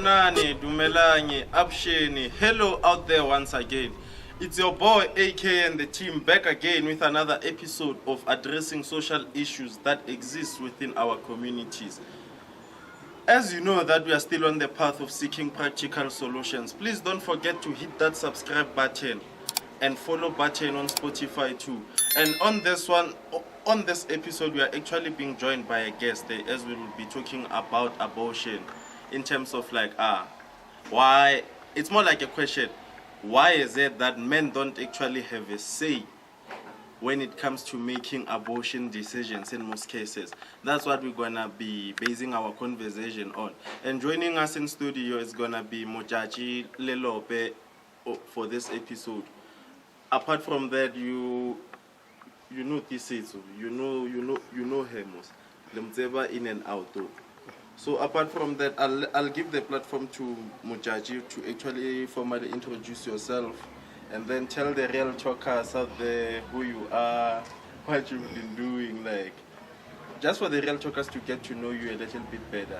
Sanibonani, Dumelangi, Absheni. Hello out there once again. It's your boy AKAY and the team back again with another episode of addressing social issues that exist within our communities. As you know that we are still on the path of seeking practical solutions, please don't forget to hit that subscribe button and follow button on Spotify too. And on this episode, we are actually being joined by a guest as we will be talking about abortion in terms of why, it's more like a question, why is it that men don't actually have a say when it comes to making abortion decisions in most cases? That's what we're gonna be basing our conversation on. And joining us in studio is gonna be Miss Tebatso Lelope for this episode. Apart from that, you know this is you know her most. Lemzeba in and out though. So apart from that, I'll give the platform to Miss Tebatso to actually formally introduce yourself and then tell the real talkers out there who you are, what you've been doing, just for the real talkers to get to know you a little bit better.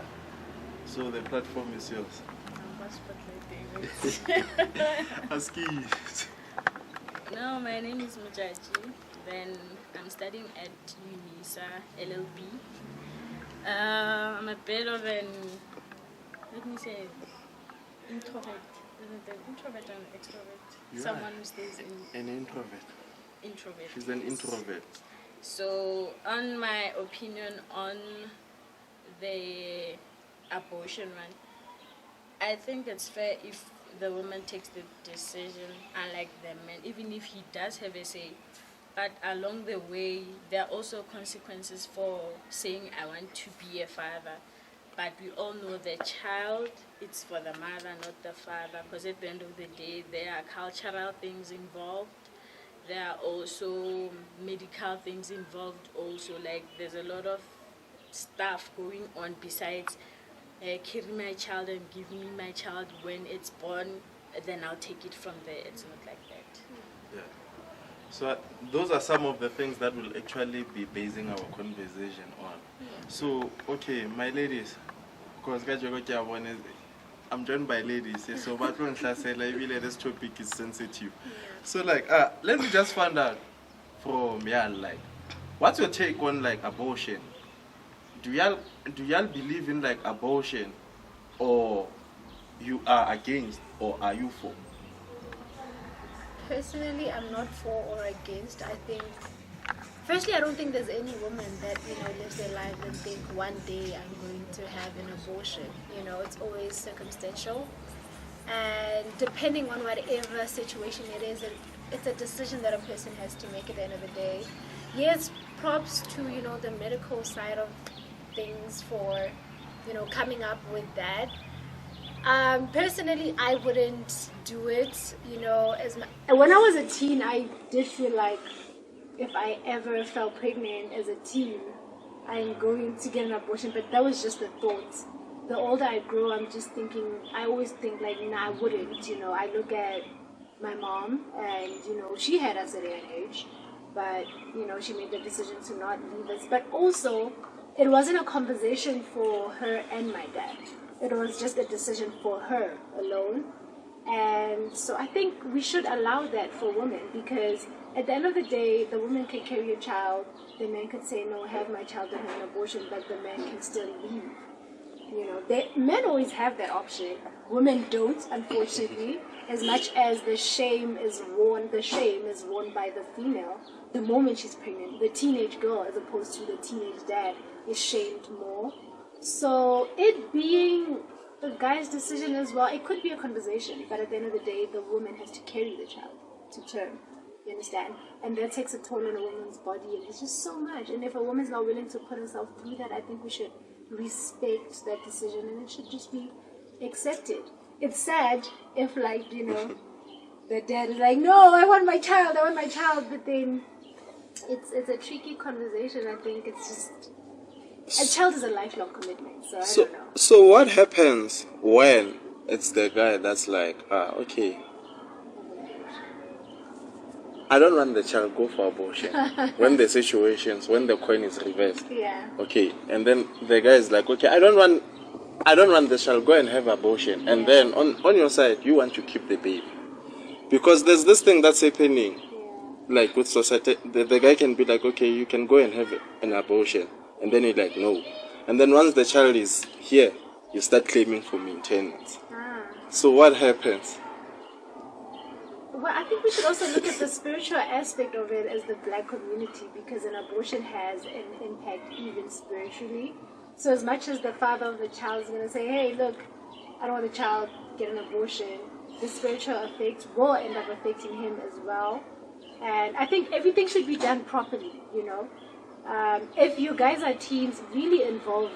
So the platform is yours. Aski. No, my name is Miss Tebatso. Then I'm studying at UNISA LLB. I'm a bit of an, introvert. Isn't it introvert and extrovert? Someone who stays in... An introvert. Introvert. She's an introvert. So, on my opinion on the abortion one, I think it's fair if the woman takes the decision, unlike the man, even if he does have a say. But along the way, there are also consequences for saying, I want to be a father. But we all know the child, it's for the mother, not the father. Because at the end of the day, there are cultural things involved. There are also medical things involved also. Like, there's a lot of stuff going on besides carry my child and give me my child when it's born, then I'll take it from there. It's not like that. Yeah. So those are some of the things that we'll actually be basing our conversation on. Yeah. So, okay, my ladies, because I'm joined by ladies, so this topic is sensitive. Yeah. So let me just find out from y'all, what's your take on abortion? Do y'all believe in abortion, or you are against, or are you for? Personally, I'm not for or against. I think, firstly, I don't think there's any woman that lives their life and think one day I'm going to have an abortion. It's always circumstantial, and depending on whatever situation it is, it's a decision that a person has to make at the end of the day. Yes, props to the medical side of things for coming up with that. Personally, I wouldn't do it. When I was a teen, I did feel like if I ever fell pregnant as a teen, I'm going to get an abortion. But that was just a thought. The older I grow, I'm just thinking. I always think nah, I wouldn't. I look at my mom, and she had us at an age, but she made the decision to not leave us. But also, it wasn't a conversation for her and my dad. It was just a decision for her alone. And so I think we should allow that for women, because at the end of the day, the woman can carry a child, the man could say, no, have my child and have an abortion, but the man can still leave. Men always have that option. Women don't, unfortunately. As much as the shame is worn by the female the moment she's pregnant. The teenage girl, as opposed to the teenage dad, is shamed more. So it being the guy's decision as well, it could be a conversation, but at the end of the day, the woman has to carry the child to term. You understand? And that takes a toll on a woman's body, and it's just so much. And if a woman's not willing to put herself through that, I think we should respect that decision, and it should just be accepted. It's sad if, the dad is like, no, I want my child, but then it's a tricky conversation. I think it's just, a child is a lifelong commitment, so I don't know. So what happens when it's the guy that's okay, I don't want the child, go for abortion. When the situations, when the coin is reversed. Yeah. Okay, and then the guy is like, okay, I don't want I don't want the child, go and have abortion. And then on your side, you want to keep the baby. Because there's this thing that's happening, like with society, the guy can be like, okay, you can go and have an abortion. And then you're like, no. And then once the child is here, you start claiming for maintenance. So what happens? Well, I think we should also look at the spiritual aspect of it as the black community, because an abortion has an impact even spiritually. So as much as the father of the child is going to say, hey, look, I don't want the child to get an abortion, the spiritual effects will end up affecting him as well. And I think everything should be done properly, you know. If you guys are teens, really involve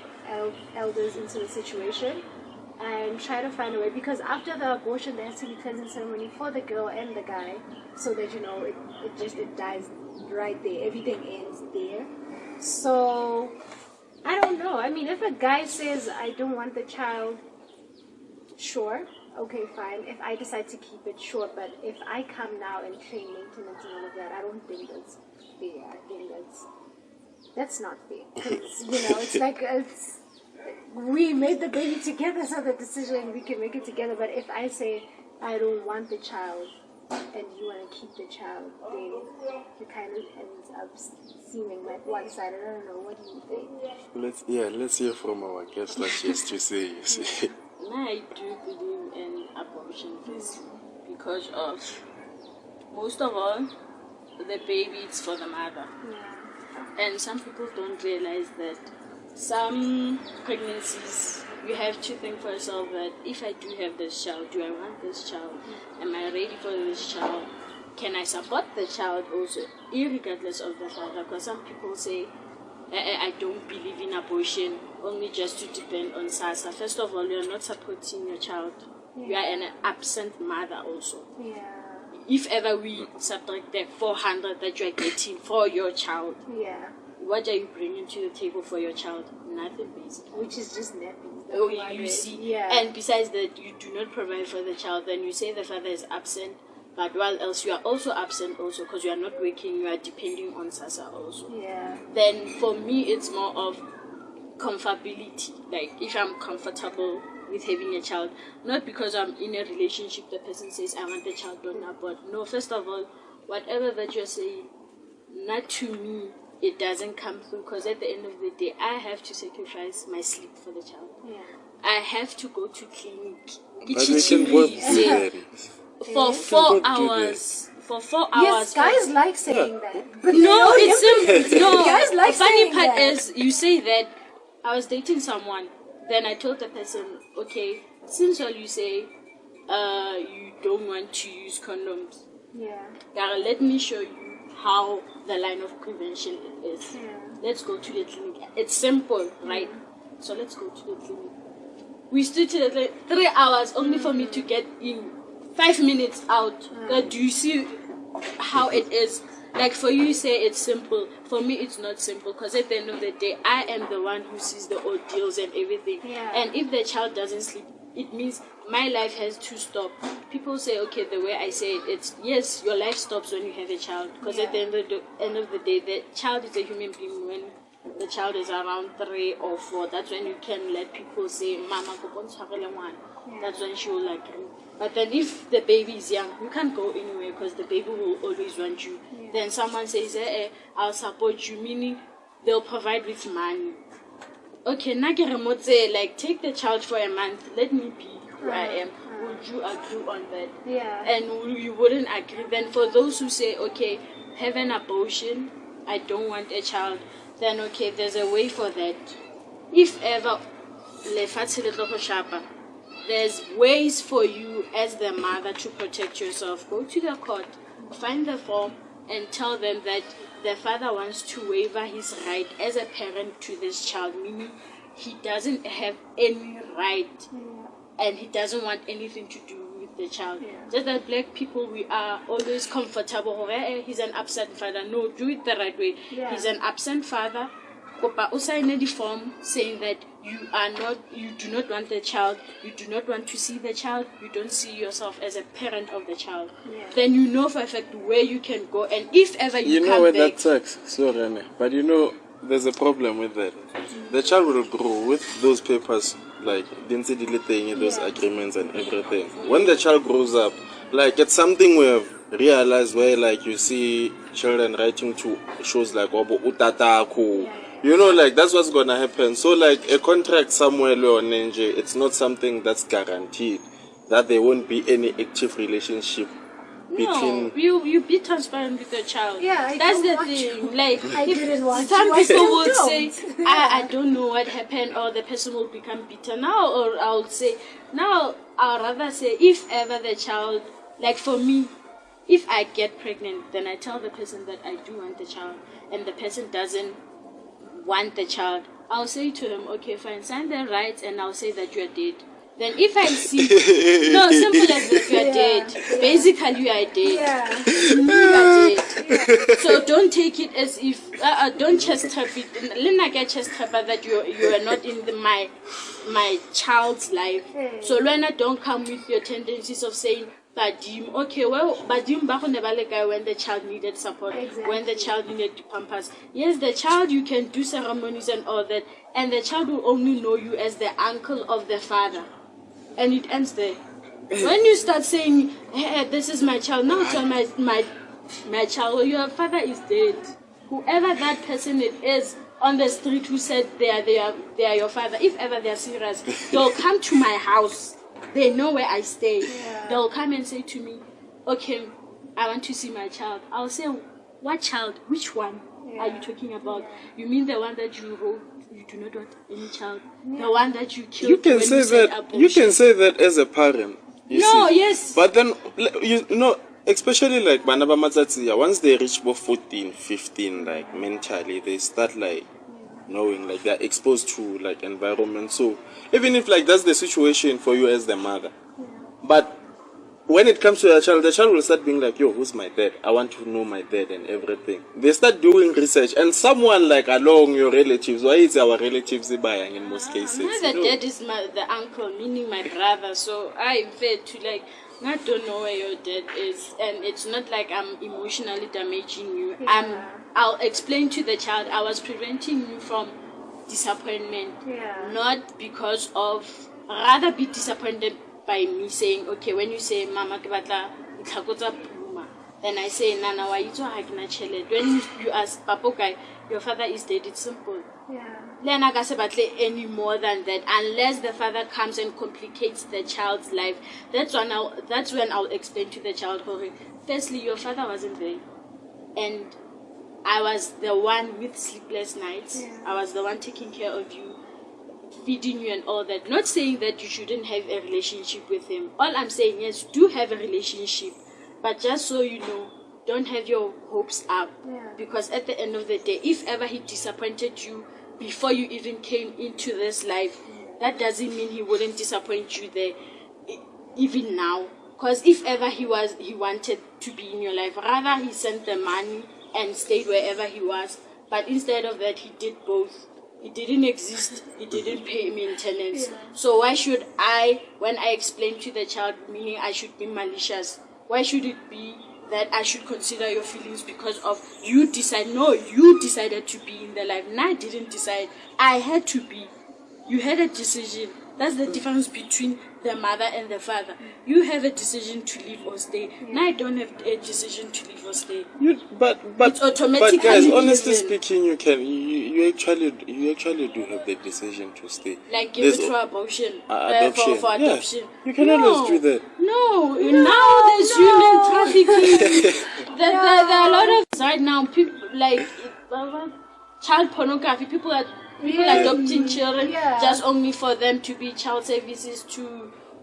elders into the situation and try to find a way, because after the abortion there has to be cleansing ceremony for the girl and the guy, so that, you know, it dies right there, everything ends there. So I don't know. I mean, if a guy says I don't want the child, sure, okay, fine. If I decide to keep it, sure. But if I come now and claim maintenance and all of that, I don't think that's fair. I think that's not fair. 'Cause, you know, it's like we made the baby together, so the decision we can make it together. But if I say I don't want the child and you want to keep the child, then it kind of ends up seeming like one-sided. I don't know. What do you think? Let's hear from our guest what she has to say. You see. I do believe in abortion first, because of, most of all, the baby is for the mother. And some people don't realize that some pregnancies, you have to think for yourself that if I do have this child, do I want this child? Am I ready for this child? Can I support the child also, irregardless of the father? Because some people say, I don't believe in abortion, only just to depend on SASA. First of all, you're not supporting your child. You are an absent mother also. If ever we subtract the 400 that you are getting for your child, what are you bringing to the table for your child? Nothing, basically. Which is just nappies. Oh, you see. And besides that, you do not provide for the child. Then you say the father is absent, but while else you are also absent also, because you are not working, you are depending on SASA also. Then for me, it's more of comfortability. Like, if I'm comfortable with having a child, not because I'm in a relationship, the person says I want the child, don't abort. No, first of all, whatever that you're saying, not to me, it doesn't come through, because at the end of the day, I have to sacrifice my sleep for the child. I have to go to clinic. For 4 hours. For 4 hours. Yes, guys like saying that. But no, it's simple. No, guys like the funny part that. is, you say that I was dating someone, then I told the person, okay, since all you say you don't want to use condoms, let me show you how the line of prevention is. Let's go to the clinic. It's simple, right? So let's go to the clinic. We stood to the clinic 3 hours only for me to get in 5 minutes out. Do you see how it is? Like, for you say it's simple, for me it's not simple, because at the end of the day, I am the one who sees the ordeals and everything. And if the child doesn't sleep, it means my life has to stop. People say, okay, the way I say it, it's, yes, your life stops when you have a child, because at the end of the day, the child is a human being. When the child is around 3 or 4, that's when you can let people say, Mama, that's when she will agree. But then if the baby is young, you can't go anywhere, because the baby will always want you. Then someone says, I'll support you, meaning they'll provide with money. Okay, like, take the child for a month, let me be who I am. Would you agree on that? And you wouldn't agree. Then for those who say, okay, have an abortion, I don't want a child, then okay, there's a way for that. If ever, there's ways for you as the mother to protect yourself. Go to the court, find the form, and tell them that the father wants to waiver his right as a parent to this child, meaning he doesn't have any right and he doesn't want anything to do with the child. Just that black people, we are always comfortable. He's an absent father. No, do it the right way. He's an absent father. Sign the form saying that you do not want the child, you do not want to see the child, you don't see yourself as a parent of the child. Then you know for a fact where you can go, and if ever you come know where back, that sucks. Sorry, but there's a problem with that. The child will grow with those papers like didn't see those agreements and everything. When the child grows up, like it's something we have realized where like you see children writing to shows like Obo Utataku. You know, like that's what's gonna happen. So like a contract somewhere on NJ, it's not something that's guaranteed that there won't be any active relationship between. No, you be transparent with your child. Yeah, that's the thing. Like I didn't want some to. people would say, I don't know what happened, or the person will become bitter now, or I'll say now I'd rather say if ever the child, like for me, if I get pregnant, then I tell the person that I do want the child, and the person doesn't want the child, I'll say to him, okay, fine, sign the rights, and I'll say that you're dead. Then if I see, no, simple as that, you're dead. Basically, you are dead. Yeah. You are dead. So don't take it as if, don't chest her it. Lena get chest her that you are not in my child's life. So Lena, don't come with your tendencies of saying, Badim, okay, well, Badim Bahonebalega when the child needed support, when the child needed pampers. Yes, the child, you can do ceremonies and all that, and the child will only know you as the uncle of the father. And it ends there. When you start saying, hey, this is my child, now tell my child, well, your father is dead. Whoever that person it is on the street who said they are your father, if ever they are serious, they'll come to my house. They know where I stay. Yeah. They'll come and say to me, okay, I want to see my child. I'll say, what child? Which one are you talking about? You mean the one that you wrote? You do not want any child. The one that you killed. You can say that. Abortion. You can say that as a parent. Yes. But then you know, especially like Banaba Matsatsia, once they reach about 14, 15, like mentally, they start like knowing, like they're exposed to like environment. So even if like that's the situation for you as the mother, but when it comes to the child will start being like, yo, who's my dad? I want to know my dad and everything. They start doing research, and someone like along your relatives, why is our relatives buying in most cases? The dad is the uncle, meaning my brother. So I fair to like, I don't know where your dad is, and it's not like I'm emotionally damaging you. I'll explain to the child I was preventing you from disappointment, not because of, rather be disappointed by me saying, okay, when you say mama ke batla itlhakotsa puma, then I say nana wa itso ha ke na tšhelete. When you ask papa guy, your father is dead, it's simple. Then I can't batle any more than that, unless the father comes and complicates the child's life. That's when I'll explain to the child, firstly, your father wasn't there, and I was the one with sleepless nights. I was the one taking care of you, feeding you and all that. Not saying that you shouldn't have a relationship with him. All I'm saying is do have a relationship, but just so you know, don't have your hopes up, because at the end of the day, if ever he disappointed you before you even came into this life, that doesn't mean he wouldn't disappoint you there even now. Because if ever he wanted to be in your life, rather he sent the money and stayed wherever he was, but instead of that he did both. It didn't exist, it didn't pay maintenance. So why should I, when I explain to the child, meaning I should be malicious, why should it be that I should consider your feelings because of you decided to be in the life, and I didn't decide, I had to be. You had a decision. That's the difference between the mother and the father. You have a decision to leave or stay. Now I don't have a decision to leave or stay. But it's automatically guys, honestly given. speaking, you actually do have the decision to stay. Like give it for abortion, adoption. For adoption. You can always do that. No. Now there's human trafficking. There are a lot of right now people like child pornography. People adopting children just only for them to be child services,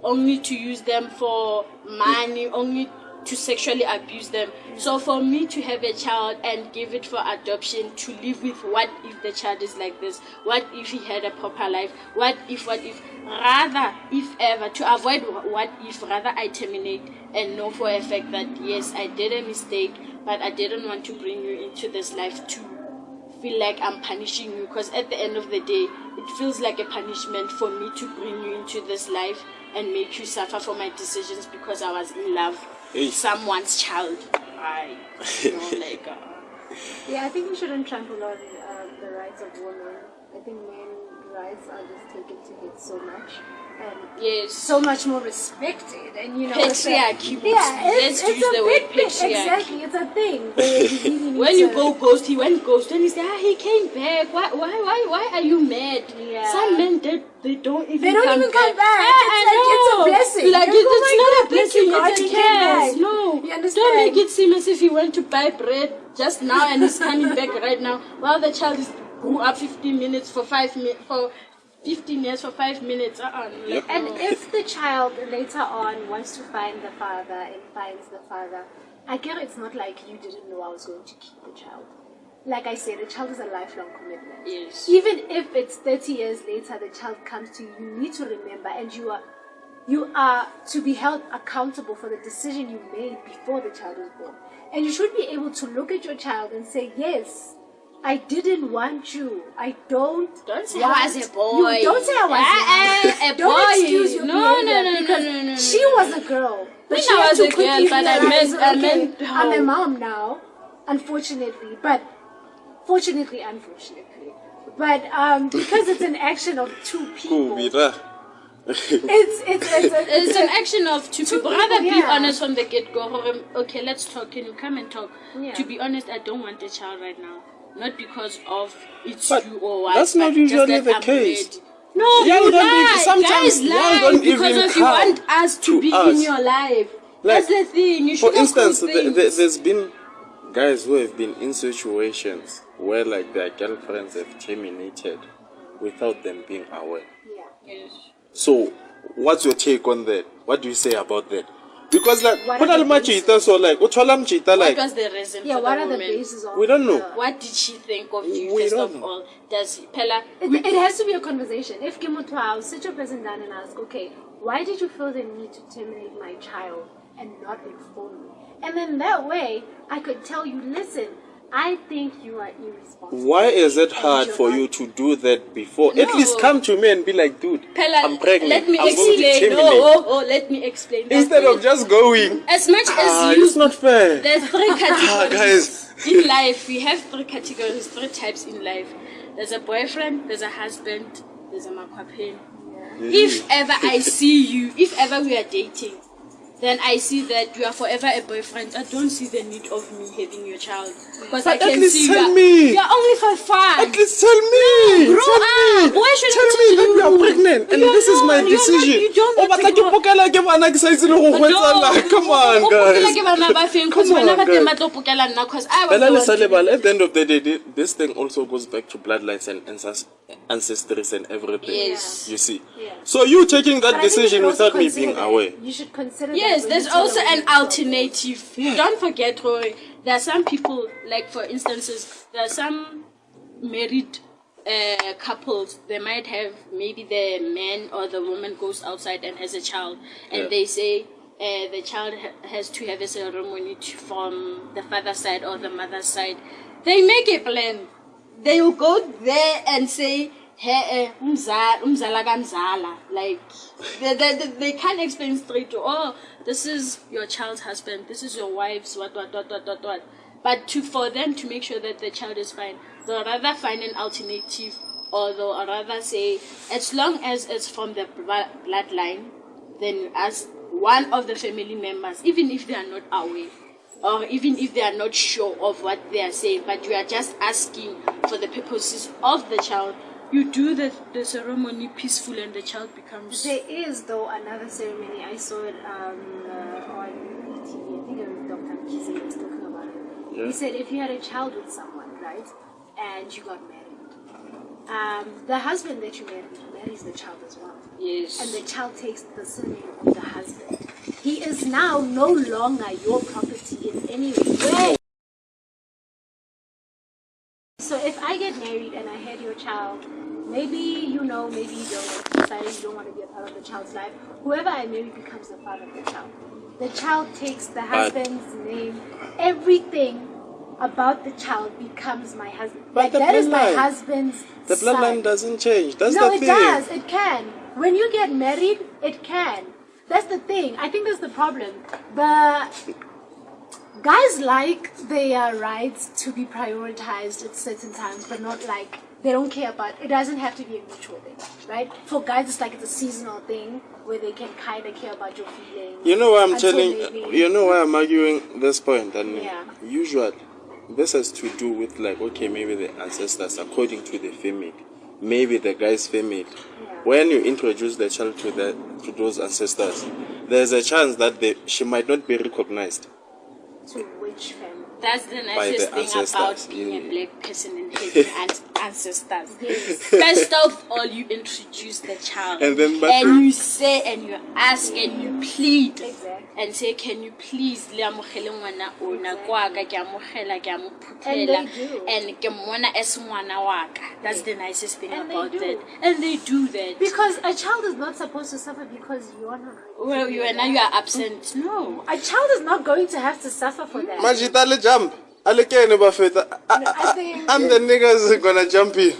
only to use them for money, only to sexually abuse them. So for me to have a child and give it for adoption, to live with what if the child is like this, what if he had a proper life, what if, rather, if ever, to avoid what if, rather I terminate and know for a fact that yes, I did a mistake, but I didn't want to bring you into this life to feel like I'm punishing you, because at the end of the day, it feels like a punishment for me to bring you into this life and make you suffer for my decisions because I was in love with someone's child. I I think we shouldn't trample on the rights of women. I think men rights are just taken to get so much. And Yes. so much more respected, and Patriarchy. Let's use the word patriarchy. Exactly, it's a thing. Where you really need when you go ghost, he went ghost, and he said, he came back. Why are you mad? Yeah. Some men they don't even come back. It's a blessing. Like it's not a blessing. It's a curse. No, you understand? Don't make it seem as if he went to buy bread just now and he's coming back right now. While the child is grew up 15 minutes for 5 minutes for 15 years for 5 minutes. Yep. And if the child later on wants to find the father and finds the father, I get it's not like you didn't know I was going to keep the child. Like I said, the child is a lifelong commitment. Yes. Even if it's 30 years later, the child comes to you, you need to remember, and you are to be held accountable for the decision you made before the child was born. And you should be able to look at your child and say, yes, I didn't want you. Don't say I was a boy. Don't say I was a don't boy. excuse your behavior No. She was a girl. But she was had a to girl, quickly but I realize, meant I'm a mom now, unfortunately. But unfortunately. But because it's an action of two people. It's an action of two people. Rather be honest from the get-go. Okay, let's talk. Can you come and talk? Yeah. To be honest, I don't want a child right now. Not because of it's you or what. That's not usually the case. No, you lie. Sometimes guys lie because of you want us to be in your life. Like, that's the thing. You should. For instance, there's been guys who have been in situations where like their girlfriends have terminated without them being aware. Yeah. Yes. So, what's your take on that? What do you say about that? Because like, what was the reason for what the are the woman? bases of We don't know. What did she think of you first of all? Does Pella? It has to be a conversation. If I'll sit your person down and ask, okay, why did you feel the need to terminate my child and not inform me? And then that way, I could tell you, listen, I think you are irresponsible. Why is it hard for you to do that before? No. At least come to me and be like, dude, Pella, I'm pregnant. Let me explain. Let me explain. Instead of just going. As much as you... It's not fair. There's 3 categories. Guys. In life, we have 3 categories, 3 types in life. There's a boyfriend, there's a husband, there's a makwapin. Yeah. If ever I see you, if ever we are dating, then I see that you are forever a boyfriend. I don't see the need of me having your child. Because I can see you are only for fun. At least tell me. Grow up. Why should tell me that you are pregnant and this is my decision. Come on, guys. Come on, guys. At the end of the day, this thing also goes back to bloodlines and ancestries and everything. Yes. You see. Yeah. So you taking that decision without me being aware. You should consider. Yes, there's also an alternative. Yeah. Don't forget, Roy, there are some people, like for instances, there are some married couples, they might have, maybe the man or the woman goes outside and has a child, and they say the child has to have a ceremony from the father's side or the mother's side. They make a plan. They will go there and say, hey, like they can't explain straight to, oh, this is your child's husband, this is your wife's what. But for them to make sure that the child is fine, they'll rather find an alternative, or they'll rather say, as long as it's from the bloodline, then as one of the family members, even if they are not aware, or even if they are not sure of what they are saying, but you are just asking for the purposes of the child, you do the ceremony peaceful and the child becomes... There is, though, another ceremony. I saw it on TV. I think it was Dr. Kizzy was talking about it. Yeah. He said if you had a child with someone, right, and you got married, the husband that you married marries the child as well. Yes. And the child takes the surname of the husband. He is now no longer your property in any way. So if I get married and I had your child, maybe you don't, decided you don't want to be a part of the child's life, whoever I marry becomes the father of the child. The child takes the husband's name, everything about the child becomes my husband. But that is my husband's The bloodline doesn't change. That's no, the it thing. does. It can. When you get married, it can. That's the thing. I think that's the problem. The guys like their rights to be prioritized at certain times, but not like they don't care about it. Doesn't have to be a mutual thing, right? For guys, it's like it's a seasonal thing where they can kind of care about your feelings. You know why I'm until telling? maybe- You know why I'm arguing this point? And Yeah. usually, this has to do with like, okay, maybe the ancestors, according to the female, maybe the guy's female. Yeah. When you introduce the child to those ancestors, there's a chance that she might not be recognized. To which family? That's the By nicest the thing about ancestors, being yeah. a black person in heaven and ancestors. Yes. First of all, you introduce the child, And then and you say and you ask and you plead Exactly. and say, can you please le amogele ngwana ona kwa ka ke amogela ke amo And phuthela they do. and ke mmona as ngwana wa ka. That's the nicest thing And they about do. that. And they do that. Because a child is not supposed to suffer because you are not. Well, you and now you are absent. No. A child is not going to have to suffer for that. Majita le jump. Alekene bafeta. I think- I'm the niggas gonna jump in.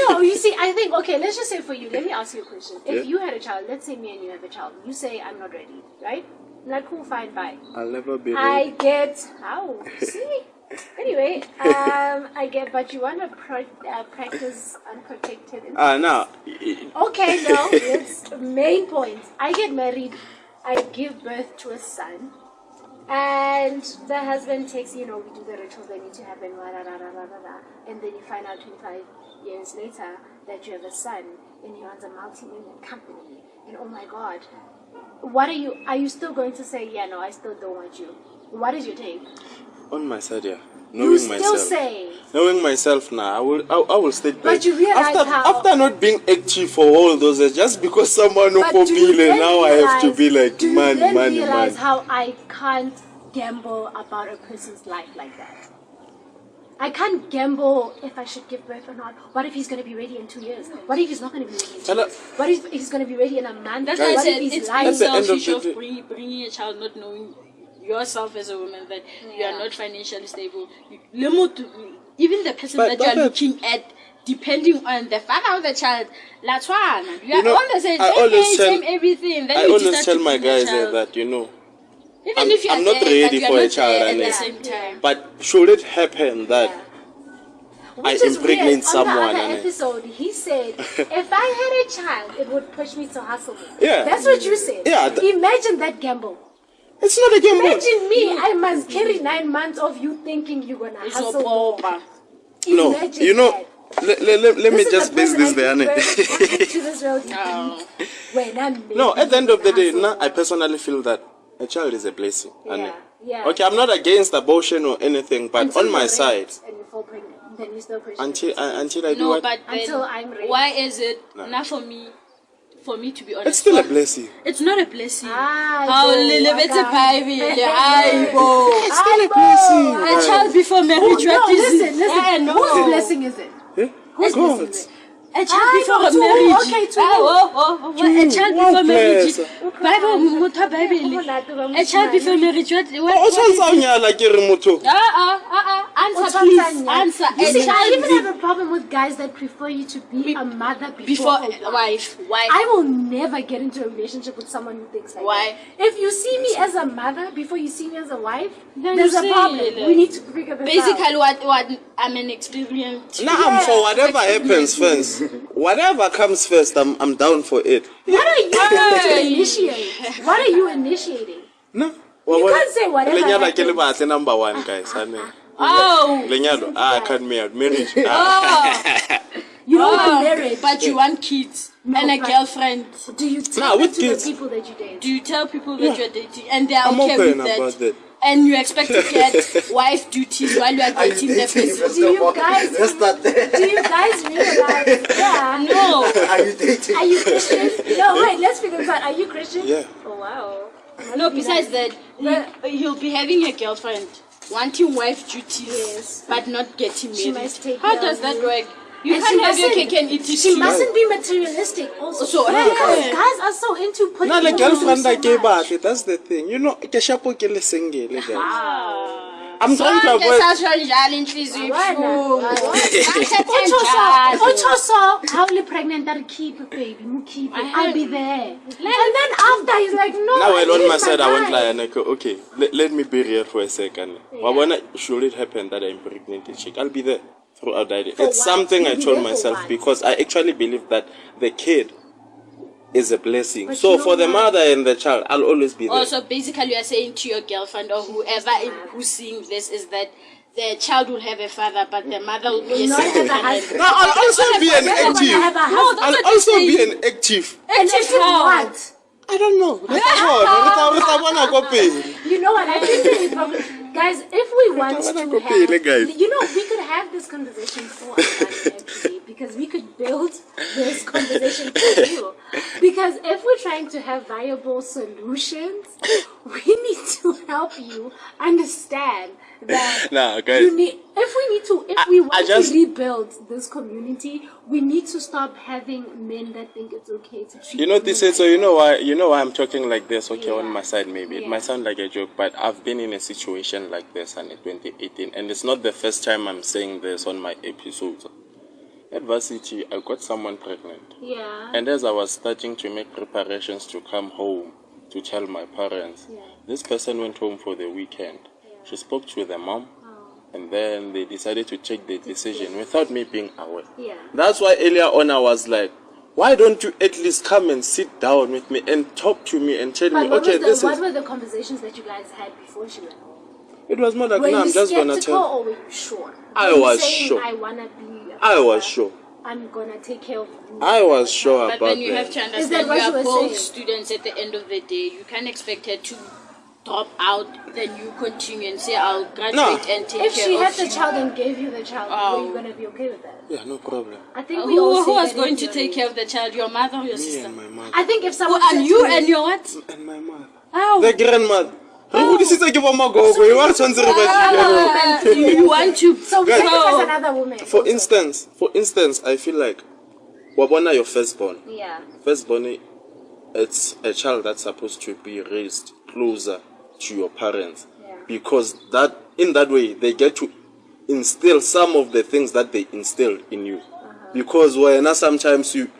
No, you see, I think, okay, let's just say for you, let me ask you a question. If Yeah. you had a child, let's say me and you have a child, you say, I'm not ready, right? I'm like, cool, fine, bye. I'll never be I ready. get, how? See? Anyway, I get, but you want to practice unprotected. Now. Okay, no, it's main point. I get married, I give birth to a son, and the husband takes, we do the rituals that need to happen, and then you find out 25 years later that you have a son, and he runs a multi-million company, and oh my God, are you still going to say, yeah, no, I still don't want you? What is your take? On my side, yeah. You Knowing still myself. say, Knowing myself now, I will stay back. But you realize after not being active for all those years, just because someone but who do you bill then now I have to realize- be like do you man. then realize how I can't gamble about a person's life like that? I can't gamble if I should give birth or not. What if he's going to be ready in 2 years? What if he's not going to be ready in 2 Hello. years? What if he's going to be ready in a month? That's what why I if said he's it's lying? That's the end of selfish the of day. bringing a child not knowing yourself as a woman that you are not financially stable. Even the person But that you are that's looking at, depending on the father of the child, la tshwana. You are know, all the same, I same always age, tell- same everything. Then I you always decide tell to my bring a guys child. that Even I'm- if you are I'm not there, ready but you are for a not child, there at Ale. the same time. but should it happen that I Which is impregnate weird. someone On the and other episode, he said, if I had a child, it would push me to hustle more. Yeah. That's what you said. Yeah, Imagine that gamble. it's not a game. Imagine me, I must carry 9 months of you thinking you're going to It's hustle a more. pauper. No, Imagine you know, that. let me This is just the base person this I there. give Anne. birth to this world. No. When I'm No, at the end of the day, hustle I more. personally feel that a child is a blessing. Anne. Yeah. Okay, I'm not against abortion or anything, but Until on my you're side, raped and you fall pregnant, then you still question until it. I do No, what, but then Until I'm ready. why is it not for me? For me to be honest, it's still a why- blessing. It's not a blessing. Ay, How bo, lelebetse waka. Bible, ay, bo. It's still a blessing. A child before marriage, No, what is listen. Eh, no. Whose blessing is it? Eh? Whose God. blessing is it? A child I before know, to who? marriage. Okay, to Oh, a child one before marriage. place. Bible, motho Bible. A child before marriage. What O tshwantsha o nyala ke re motho. Answer, please. Answer. You A see, I child even have a problem with guys that prefer you to be a mother before before a a wife. Why? I will never get into a relationship with someone who thinks like Why? that. If you see me as a mother before you see me as a wife, Then there's you a say problem. it. We need to figure this out. Basically, what I'm an experienced. Nah, for whatever happens first. Whatever comes first, I'm down for it. What are you going to initiate? What are you initiating? No. You can't say whatever Lenyalo ke le happens. batle number 1 guys. Anne. Oh. Lenyalo, cut me out. Marriage. You don't want marriage. But you want kids and a but- girlfriend. Do you tell Nah, it with to kids. the people that you date? Do you tell people that you're dating and they're I'm okay open with that? about that. And you expect to get wife duties while you are dating the person? Do you guys? Let's start there. Do you guys realize? Yeah. No. Are you dating? Are you Christian? No, wait. Let's figure this out. Are you Christian? Yeah. Oh wow. No, besides that, But- he'll be having a girlfriend, wanting wife duties, Yes. but not getting She married. must take How care does of that you. work? You And can't she have your mustn't- cake and eat it She too. mustn't be materialistic also. So, because yeah. guys are so into putting Na le on girlfriend so I ke much. batle, that's the thing. You know, ke shapo ke le single guys. Ah. I'm trying to Sonke avoid sasho njalo inhliziyo ibuhlungu. Ochoso, how you pregnant that keep baby, mu keep it. I'll be there. And then after he's like, no. Now I well, on need my side, I won't time. lie and I go, okay, let me be real for a second. But when should it happen that I impregnate a chick, I'll be there. throughout the day. For It's what? something I You'll be told there for myself what? because I actually believe that the kid is a blessing. But So you know for the what? mother and the child, I'll always be there. Also, basically, you are saying to your girlfriend or whoever who's seeing this is that the child will have a father, but the mother will be a not have single a parent. husband. No, I'll also be an Have active. a husband. that's I'll what also you're be saying. an active. And if you how? what? I don't know. You know what? I think the hypocrisy, guys. If we want to have, you know, we could have this conversation for us actually, because we could build this conversation for you. Because if we're trying to have viable solutions, we need to help you understand that Nah, guys. you need. If we want to rebuild this community, we need to stop having men that think it's okay to treat. You know this is so you know why I'm talking like this, okay, on my side maybe. It Yeah. might sound like a joke, but I've been in a situation like this in 2018 and it's not the first time I'm saying this on my episodes. At varsity I got someone pregnant. Yeah. And as I was starting to make preparations to come home to tell my parents, this person went home for the weekend. She spoke to the mom and then they decided to take the decision without me being aware. Yeah. That's why earlier on I was like, why don't you at least come and sit down with me and talk to me and tell me, okay, What were the conversations that you guys had before she went home? It was more like, Were no, you I'm just gonna skeptical tell. or were you sure? I Were you was saying, sure. I wanna be. I was sure. I'm gonna take care of you. I was sure But about then you have that. to Is that understand what we you are were both saying? students at the end of the day. You can't expect her to drop out, then you continue and say, I'll graduate and take If care she of had the you. child and gave you the child, were you gonna be okay with that? Yeah, no problem. I think we all Who say was that going in to take theory. care of the child? Your mother or your Me sister? and my mother. I think if someone Who are said you to me, and your what? And my mother. How? The grandmother. You want to so we Guys. sacrifice another woman. For instance, I feel like wabona your firstborn. Yeah. Firstborn, it's a child that's supposed to be raised closer to your parents, because that in that way they get to instill some of the things that they instilled in you. Because when sometimes you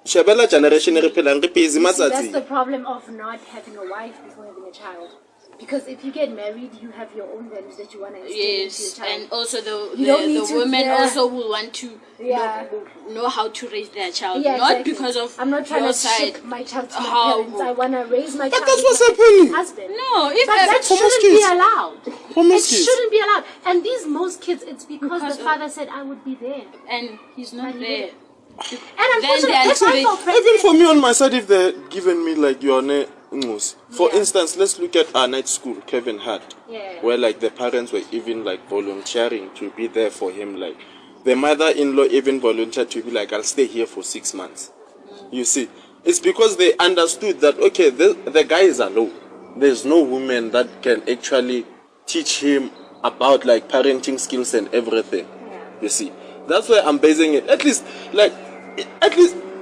Shabela generation See, that's the problem of not having a wife before having a child. Because if you get married, you have your own values that you want to instill into Yes, your child. and also You don't need the to- women yeah. also will want to Yeah. know how to raise their child. Yeah, Not exactly. because of I'm not trying your to side. ship my child to my How- parents. I want to raise my child that's with what's my happening. husband. No, if But that For most shouldn't be kids. allowed. For It most kids. shouldn't be allowed. And these most kids, it's because Because the of- father said I would be there. and he's not But he there. didn't. And Then unfortunately, they are if I doing- felt Even for me on my side, if they're giving me like your name, for Yeah. instance, let's look at our night school Kevin had, Yeah. where like the parents were even like volunteering to be there for him. Like the mother-in-law even volunteered to be like, I'll stay here for 6 months. You see, it's because they understood that okay, the guy is alone. There's no woman that can actually teach him about like parenting skills and everything. You see, that's why I'm basing it. At least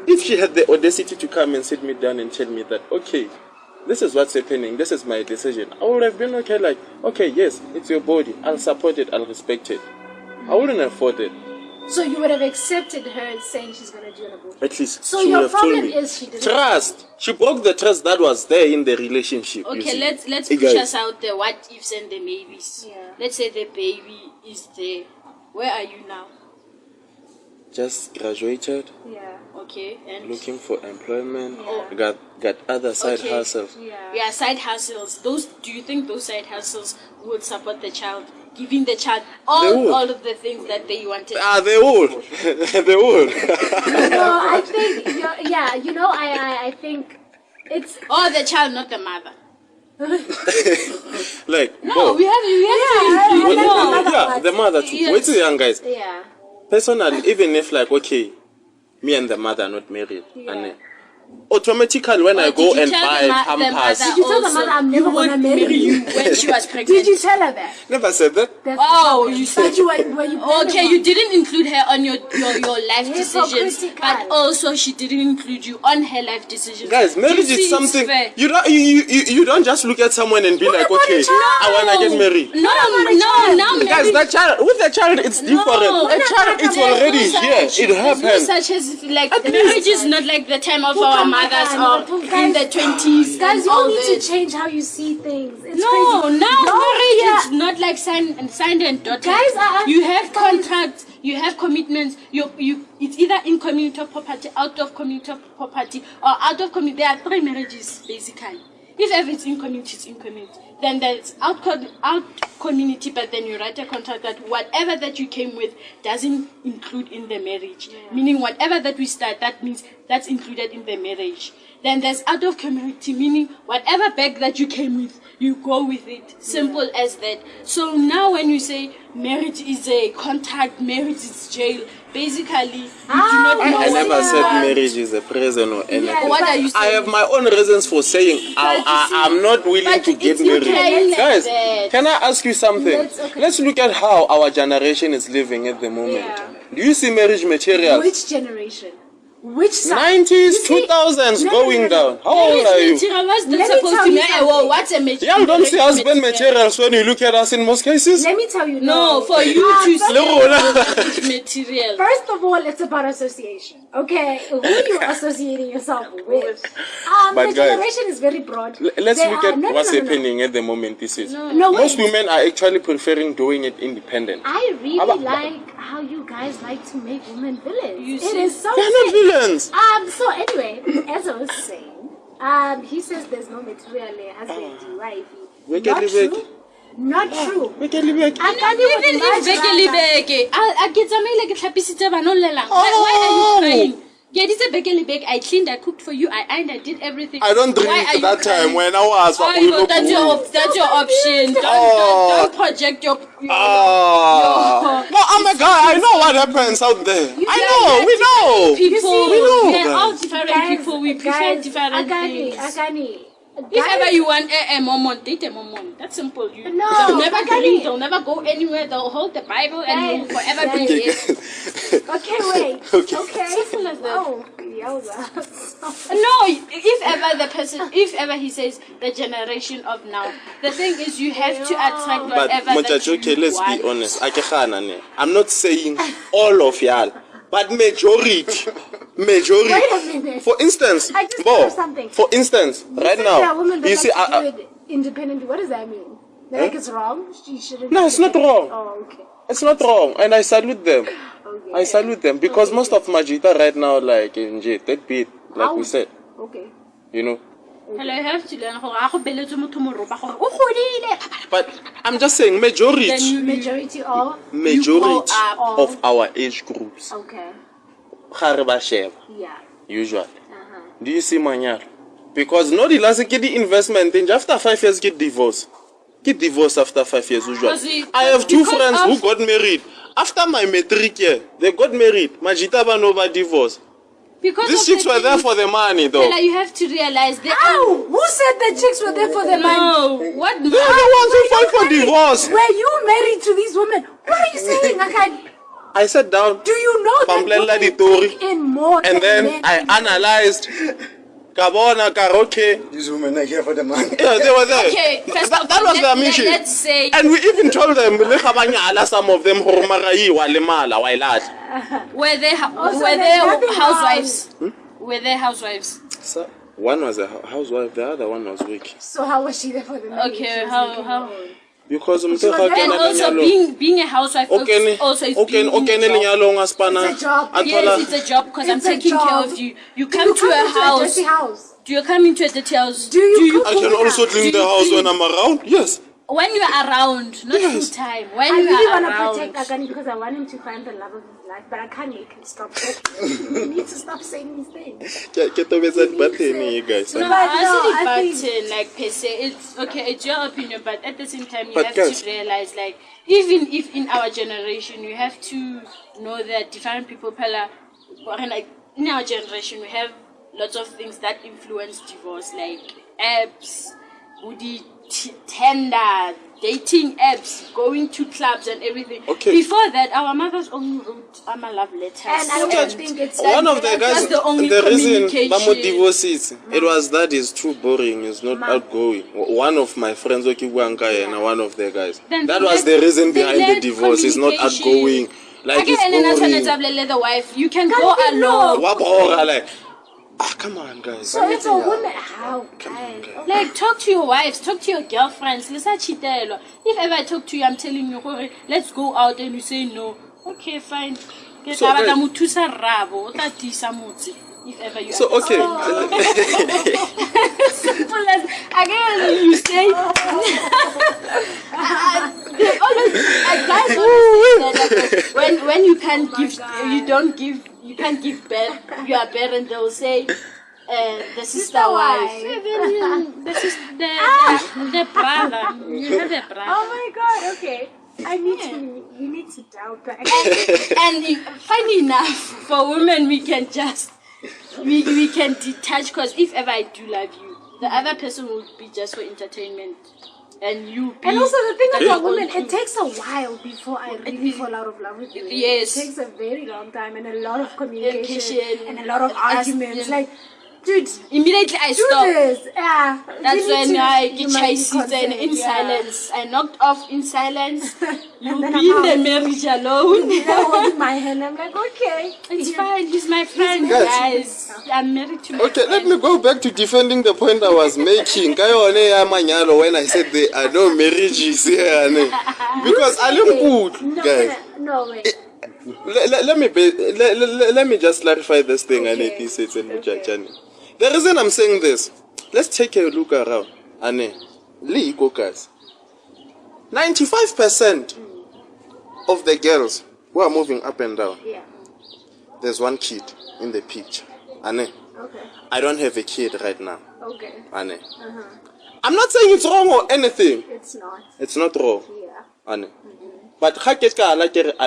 if she had the audacity to come and sit me down and tell me that okay, this is what's happening, this is my decision, I would have been okay, like okay, yes, it's your body, I'll support it, I'll respect it. I wouldn't have fought it. So you would have accepted her saying she's going to do an abortion. At least So she would your have told problem me. is she didn't. Trust. She broke the trust that was there in the relationship. you Okay, see. let's Hey, push guys. us out the what ifs and the maybes. Yeah. Let's say the baby is there. Where are you now? Just graduated, Yeah. Okay, and looking for employment, Yeah. got other side Okay. hustles. yeah, side hustles. Do you think those side hustles would support the child, giving the child They would. all of the things that they wanted? They will. They will. No, I think, yeah, you know, I think it's. Or the child, not the mother. Like, No, both. we have to I include. like No. the mother Yeah, part. the mother too. Yes. Wait till young guys. Yeah. Personally, even if like okay, me and the mother are not married, and automatically when I Or go did you and tell buy the Pampers, mother Did you tell the also mother I'm never would gonna marry you? when she was pregnant? Did you tell her that? never said that. That's Oh, the you problem. said- Were you Okay, you didn't include her on your life decisions, Hypocritical. but also she didn't include you on her life decisions. Guys, Do marriage you see is it's something fair? you don't just look at someone and be like, about okay, a child? I wanna get married. No, now Guys, marriage. that child with the child it's different. No, A child it's already here. It There's no happens. such as like At marriage least- is not like the time of Who our our mothers are in the 20s. Guys, you all all need to this. change how you see things. It's No, crazy. now marriage yeah. is not like signed and dotted. Guys, you have contracts, you have commitments. It's either in community of property, out of community of property, or out of community. There are 3 marriages basically. If ever it's in community, it's in community. Then there's out community, but then you write a contract that whatever that you came with doesn't include in the marriage. Yeah. Meaning whatever that we start, that means that's included in the marriage. Then there's out of community, meaning whatever bag that you came with, you go with it. Simple as that. So now when you say marriage is a contract, marriage is jail, basically you do not know. I what never you said want. marriage is a prison or anything. Yeah, What are you I saying? have my own reasons for saying I'm not willing but to get it's not married. like Guys, that. can I ask you something? Okay. Let's look at how our generation is living at the moment. Yeah. Do you see marriage materials? Which generation? Which side? 90s, You see- 2000s No, going no, no. down. How old are you? Material, what's that Let me supposed tell to you mean? Well, something. what's a material? Y'all don't see husband materials when you look at us in most cases. Let me tell you. No, for you to first- say material. First of all, it's about association. Okay, who you associating yourself with? But The guys, generation is very broad. Let's There look are- at no, no, what's no, no. happening at the moment. This is No, most wait. women are actually preferring doing it independent. I really But- like how you guys like to make women villains. You It see? is so They're not sick. villains. So anyway, as I was saying, he says there's no material husband, wife. We Not can live true. Not true. We can live I can't Even even if beke I get like tlhapisitse bana o llelang. Why are you Oh. crying? Get it beke I cleaned, I cooked for you, I ironed, I did everything. I don't drink Why are you that time crying? when I was. Oh, you know, that's your option. Don't project your Oh. No, I'm a guy. I know what happens out there. I know. We know. people. we know, We are all guys. different people. We prefer different things. Akani. If ever you want a Mormon, date a Mormon. That's simple. No, they'll never Akani. drink, they'll never go anywhere, they'll hold the Bible and will forever be here. Okay, wait. Okay. Simple as that. Oh, yowza. No, if ever he says the generation of now, the thing is you have to attract But whatever that Mochachi, you okay, let's want. be honest. I'm not saying all of y'all, but majority. Wait a minute. For instance, I just thought of something. For instance, right There are now, women that you like see, to do it independently. What does that mean? Like it's wrong? She shouldn't. No, it's not wrong. Oh, okay. It's not wrong, and I salute them. Okay. I salute them because most of Majita right now, like in J, that beat, like we said, Okay. you know. Hello, I have to learn how to beletse motho moroba gore o godile. But I'm just saying, majority Then you Majority of. grow up. of our age groups, Okay. ga re ba sheba, Yeah. usually. Do you see manyalo? Because no, the last get the investment in after 5 years get divorce. Get divorced after 5 years usually. I have two because friends of- who got married after my matric year. They got married. Majita ba no ba divorce. Because These of chicks the were there things- for the money though. Stella, you have to realize that. Ow! Who said the chicks were there for the money? No, what? They're the ones who fight for divorce. Were you married to these women? What are you saying, Akani? I sat down Do you know that Pamplella women Ditori, take in more and than then men? I analyzed. Kabona, Karoke. These women are here for the money. Yeah, they were there. Okay, first that, of that all, was their mission. let's say. And we even told them, some of them, Were they Also, were there's they nothing housewives? Were they housewives? So, one was a housewife, the other one was working. So how was she there for the money? Okay, She was how- making how- her own. Because was there And also being a housewife also is being in a job. It's a job. Yes, it's a job because I'm It's a taking care job. of you. You Do come you to come a into house. dirty house? Do you come into a dirty house? Do you I can also clean the house when I'm around. Yes. When you are around, not full time. When I you really are want to around. protect Akani because I want him to find the love of his life, but I can't make him stop talking. You need to stop saying these things. Get over that button, you guys. No, But no, I I think- button, like per se, it's okay. It's your opinion, but at the same time, you But have guys- to realize, like, even if in our generation, you have to know that different people, like in our generation, we have lots of things that influence divorce, like apps, woody tender, dating apps, going to clubs and everything. Okay. Before that, our mothers only wrote love letters. And I don't think it's One of the guys, That's the only reason communication. Bamo divorces, it was that is too boring, it's not outgoing. One of my friends, Okiwanka, and one of the guys. Then That they was let- the reason they behind the let divorce, it's not communication. outgoing. Like Again, and then it's I boring. turn the wife. You can go they alone. Wabora, like, come on, guys. So it's a woman. How? Guys? Like, talk to your wives, talk to your girlfriends. If ever I talk to you, I'm telling you, let's go out, and you say no. Okay, fine. If ever you So okay. simple as again you say. Guys always say that when you can't give, you can't give birth. You are barren. They will say. The sister wife, the brother. You have a brother. Oh my God! Okay, we need to doubt that. And funny enough, for women, we can just we can detach. Because if ever I do love you, the other person will be just for entertainment, and you. And also the thing about women, it takes a while before I really fall out of love with you. Yes, it takes a very long time and a lot of communication and a lot of arguments. Like. Dude, immediately I stop. This. Yeah. That's when I get chasing in silence. I knocked off in silence. You'll be in the marriage alone. Holding my hand. I'm like, okay. It's fine. He's my friend, guys. I'm married to my Okay, friend. let me go back to defending the point I was making. When I said there are no marriages here. Because I look good, guys. No, wait. Let me just clarify this thing. Okay. The reason I'm saying this, let's take a look around. Guys, 95% of the girls who are moving up and down, there's one kid in the picture. Okay. I don't have a kid right now. Okay. I'm not saying it's wrong or anything. It's not. It's not wrong. Yeah. But I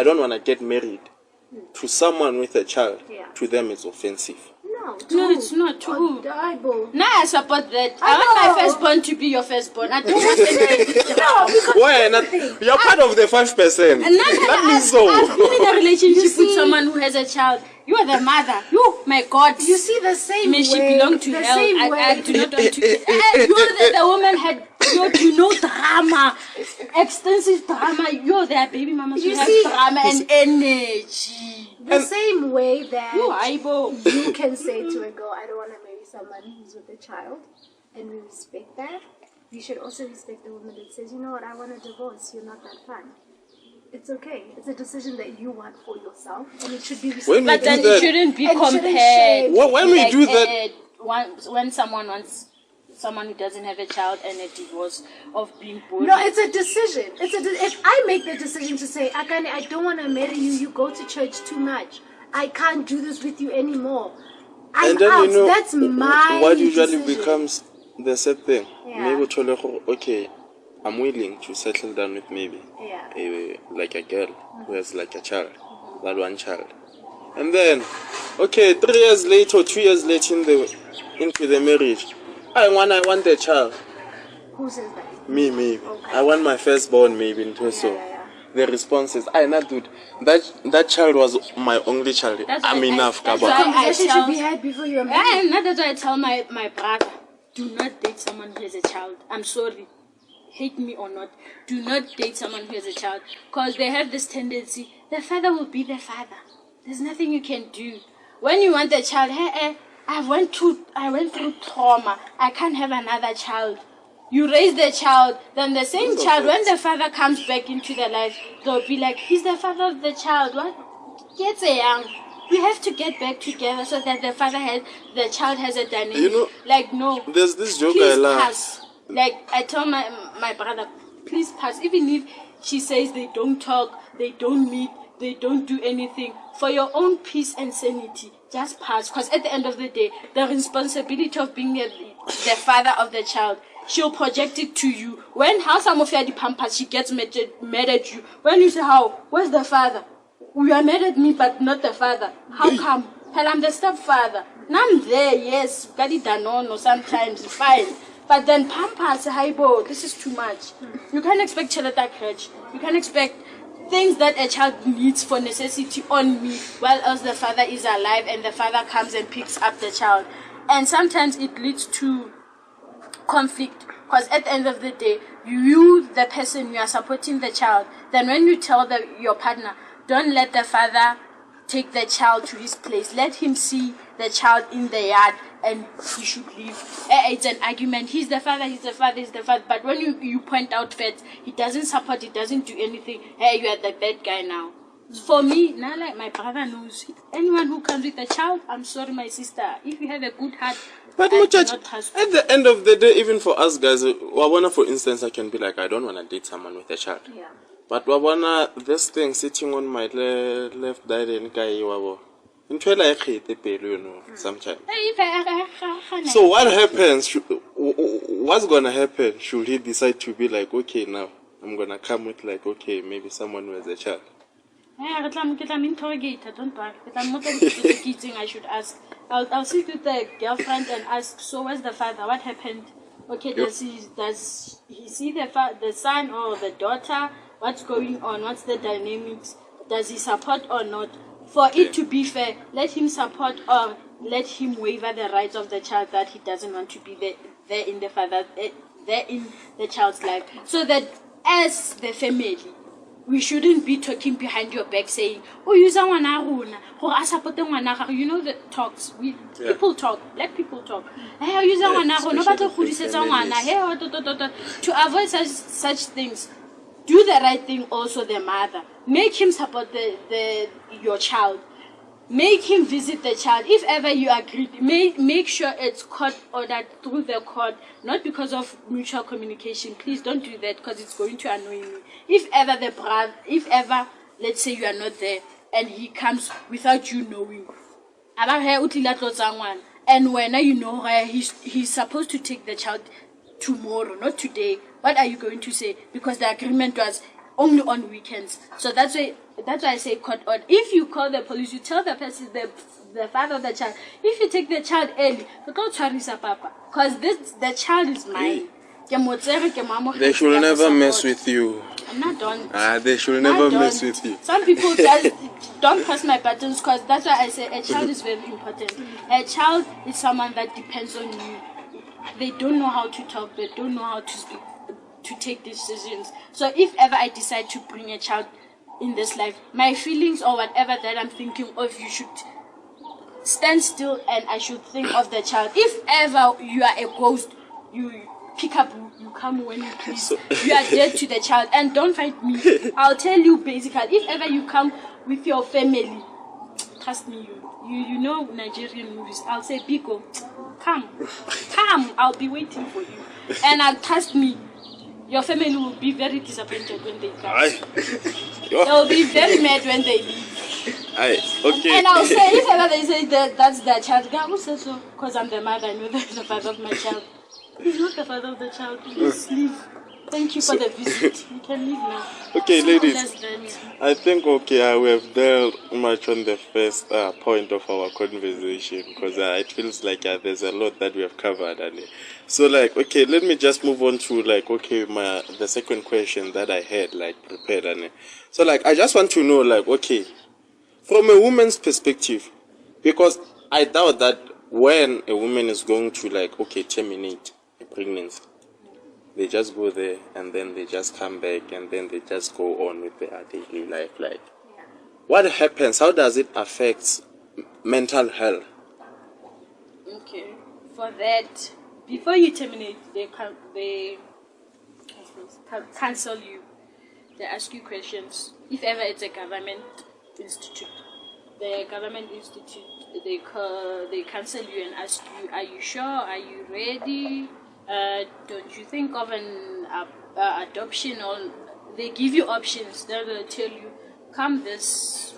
don't want to get married to someone with a child. Yeah. To them, it's offensive. No, it's not true. Bible. No, I support that. I want my firstborn to be your firstborn. I don't want You're part of the 5%. I've been in a relationship with someone who has a child. You are the mother. You, my God. You see the same May way. she belong to hell. I do not want to. The woman had, drama. Extensive drama. You're their baby mama. You see drama and energy. The same way that you can say to a girl, I don't want to marry someone who's with a child, and we respect that. You should also respect the woman that says, you know what, I want a divorce. You're not that fun. It's okay. It's a decision that you want for yourself, and it should be respected. But then it shouldn't be compared. When we do that, when someone wants someone who doesn't have a child and a divorce of being born. No, it's a decision. If I make the decision to say, Akane, I don't want to marry you. You go to church too much. I can't do this with you anymore. I'm out. That's my what usually decision. becomes the sad thing. Yeah. Maybe okay, I'm willing to settle down with maybe like a girl who has like a child, that one child, and then 3 years later or 2 years later into the marriage, I want a child. Who says that? Me, maybe. Okay. I want my firstborn, maybe. The response is, dude, that child was my only child. I'm enough. That's why conversation should be had before you are married. That's why I tell my brother, do not date someone who has a child. I'm sorry. Hate me or not, do not date someone who has a child. Because they have this tendency, the father will be the father. There's nothing you can do. When you want a child, I went through trauma. I can't have another child. You raise the child, then the same child, when the father comes back into their life, they'll be like, he's the father of the child. What? Get young. You have to get back together so that the child has a dynamic. No. There's this joke please I love. Pass. I tell my brother, please pass. Even if she says they don't talk, they don't meet, they don't do anything, for your own peace and sanity, just pass. Because at the end of the day, the responsibility of being the father of the child, she'll project it to you. How some of you the pampas, she gets mad at you. When you say, where's the father? You are mad at me, but not the father. How come? Hell, I'm the stepfather. Now I'm there, yes. Got it done or sometimes, fine. But then pampas, this is too much. You can't expect cheleta crutch. You can't expect things that a child needs for necessity on me, while else the father is alive and the father comes and picks up the child. And sometimes it leads to conflict, because at the end of the day, you, the person, you are supporting the child. Then when you tell your partner, don't let the father take the child to his place. Let him see the child in the yard and he should leave. It's an argument. He's the father, he's the father, he's the father. But when you point out facts, he doesn't support, he doesn't do anything. Hey, you are the bad guy now. For me, now like my brother knows, anyone who comes with a child, I'm sorry, my sister. If you have a good heart, but I Muchachi, cannot trust at the end of the day, even for us guys, Wabona, for instance, I can be like, I don't want to date someone with a child. Yeah. But Wabona, this thing sitting on my left side and guy, you know, sometimes. So what happens? What's gonna happen? Should he decide to be like, okay, now I'm gonna come with like, okay, maybe someone who has a child? Don't worry. I should ask. I'll sit with the girlfriend and ask. So, where's the father? What happened? Okay, does he see the son or the daughter? What's going on? What's the dynamics? Does he support or not? For it to be fair, let him support or let him waiver the rights of the child that he doesn't want to be there in the child's life. So that as the family, we shouldn't be talking behind your back saying, oh, you know the talks. People talk, black people talk. To avoid such things, do the right thing also the mother. Make him support your child. Make him visit the child. If ever you agree, make sure it's court ordered through the court, not because of mutual communication. Please don't do that because it's going to annoy me. If ever, let's say you are not there and he comes without you knowing, and when you know he's supposed to take the child tomorrow, not today, what are you going to say? Because the agreement was only on weekends. So that's why I say court order. If you call the police, you tell the person, the father of the child, if you take the child early, because the child is mine. They should never mess with you. I'm not done. They should never mess with you. Some people just don't press my buttons because that's why I say a child is very important. A child is someone that depends on you. They don't know how to talk. They don't know how to speak, to take decisions. So if ever I decide to bring a child in this life, my feelings or whatever that I'm thinking of, you should stand still and I should think of the child. If ever you are a ghost, you pick up, you come when you please. You are dead to the child and don't fight me. I'll tell you basically, if ever you come with your family, trust me, you know Nigerian movies, I'll say, Biko, come, I'll be waiting for you. And trust me, your family will be very disappointed when they come. They'll be very mad when they leave. Okay. And I'll say, if ever they say that's their child, who says so? Because I'm the mother, I know that's the father of my child. He's not the father of the child. Please leave. Thank you for the visit. You can leave now. Okay, ladies. I think we have dealt much on the first point of our conversation because it feels like there's a lot that we have covered. So let me just move on to the second question that I had prepared. So I just want to know from a woman's perspective, because I doubt that when a woman is going to terminate a pregnancy, they just go there and then they just come back and then they just go on with their daily life. What happens? How does it affect mental health? Okay, for that, before you terminate, they cancel you. They ask you questions. If ever it's a government institute, they cancel you and ask you, are you sure? Are you ready? Don't you think of an adoption? Or they give you options. They'll tell you, come this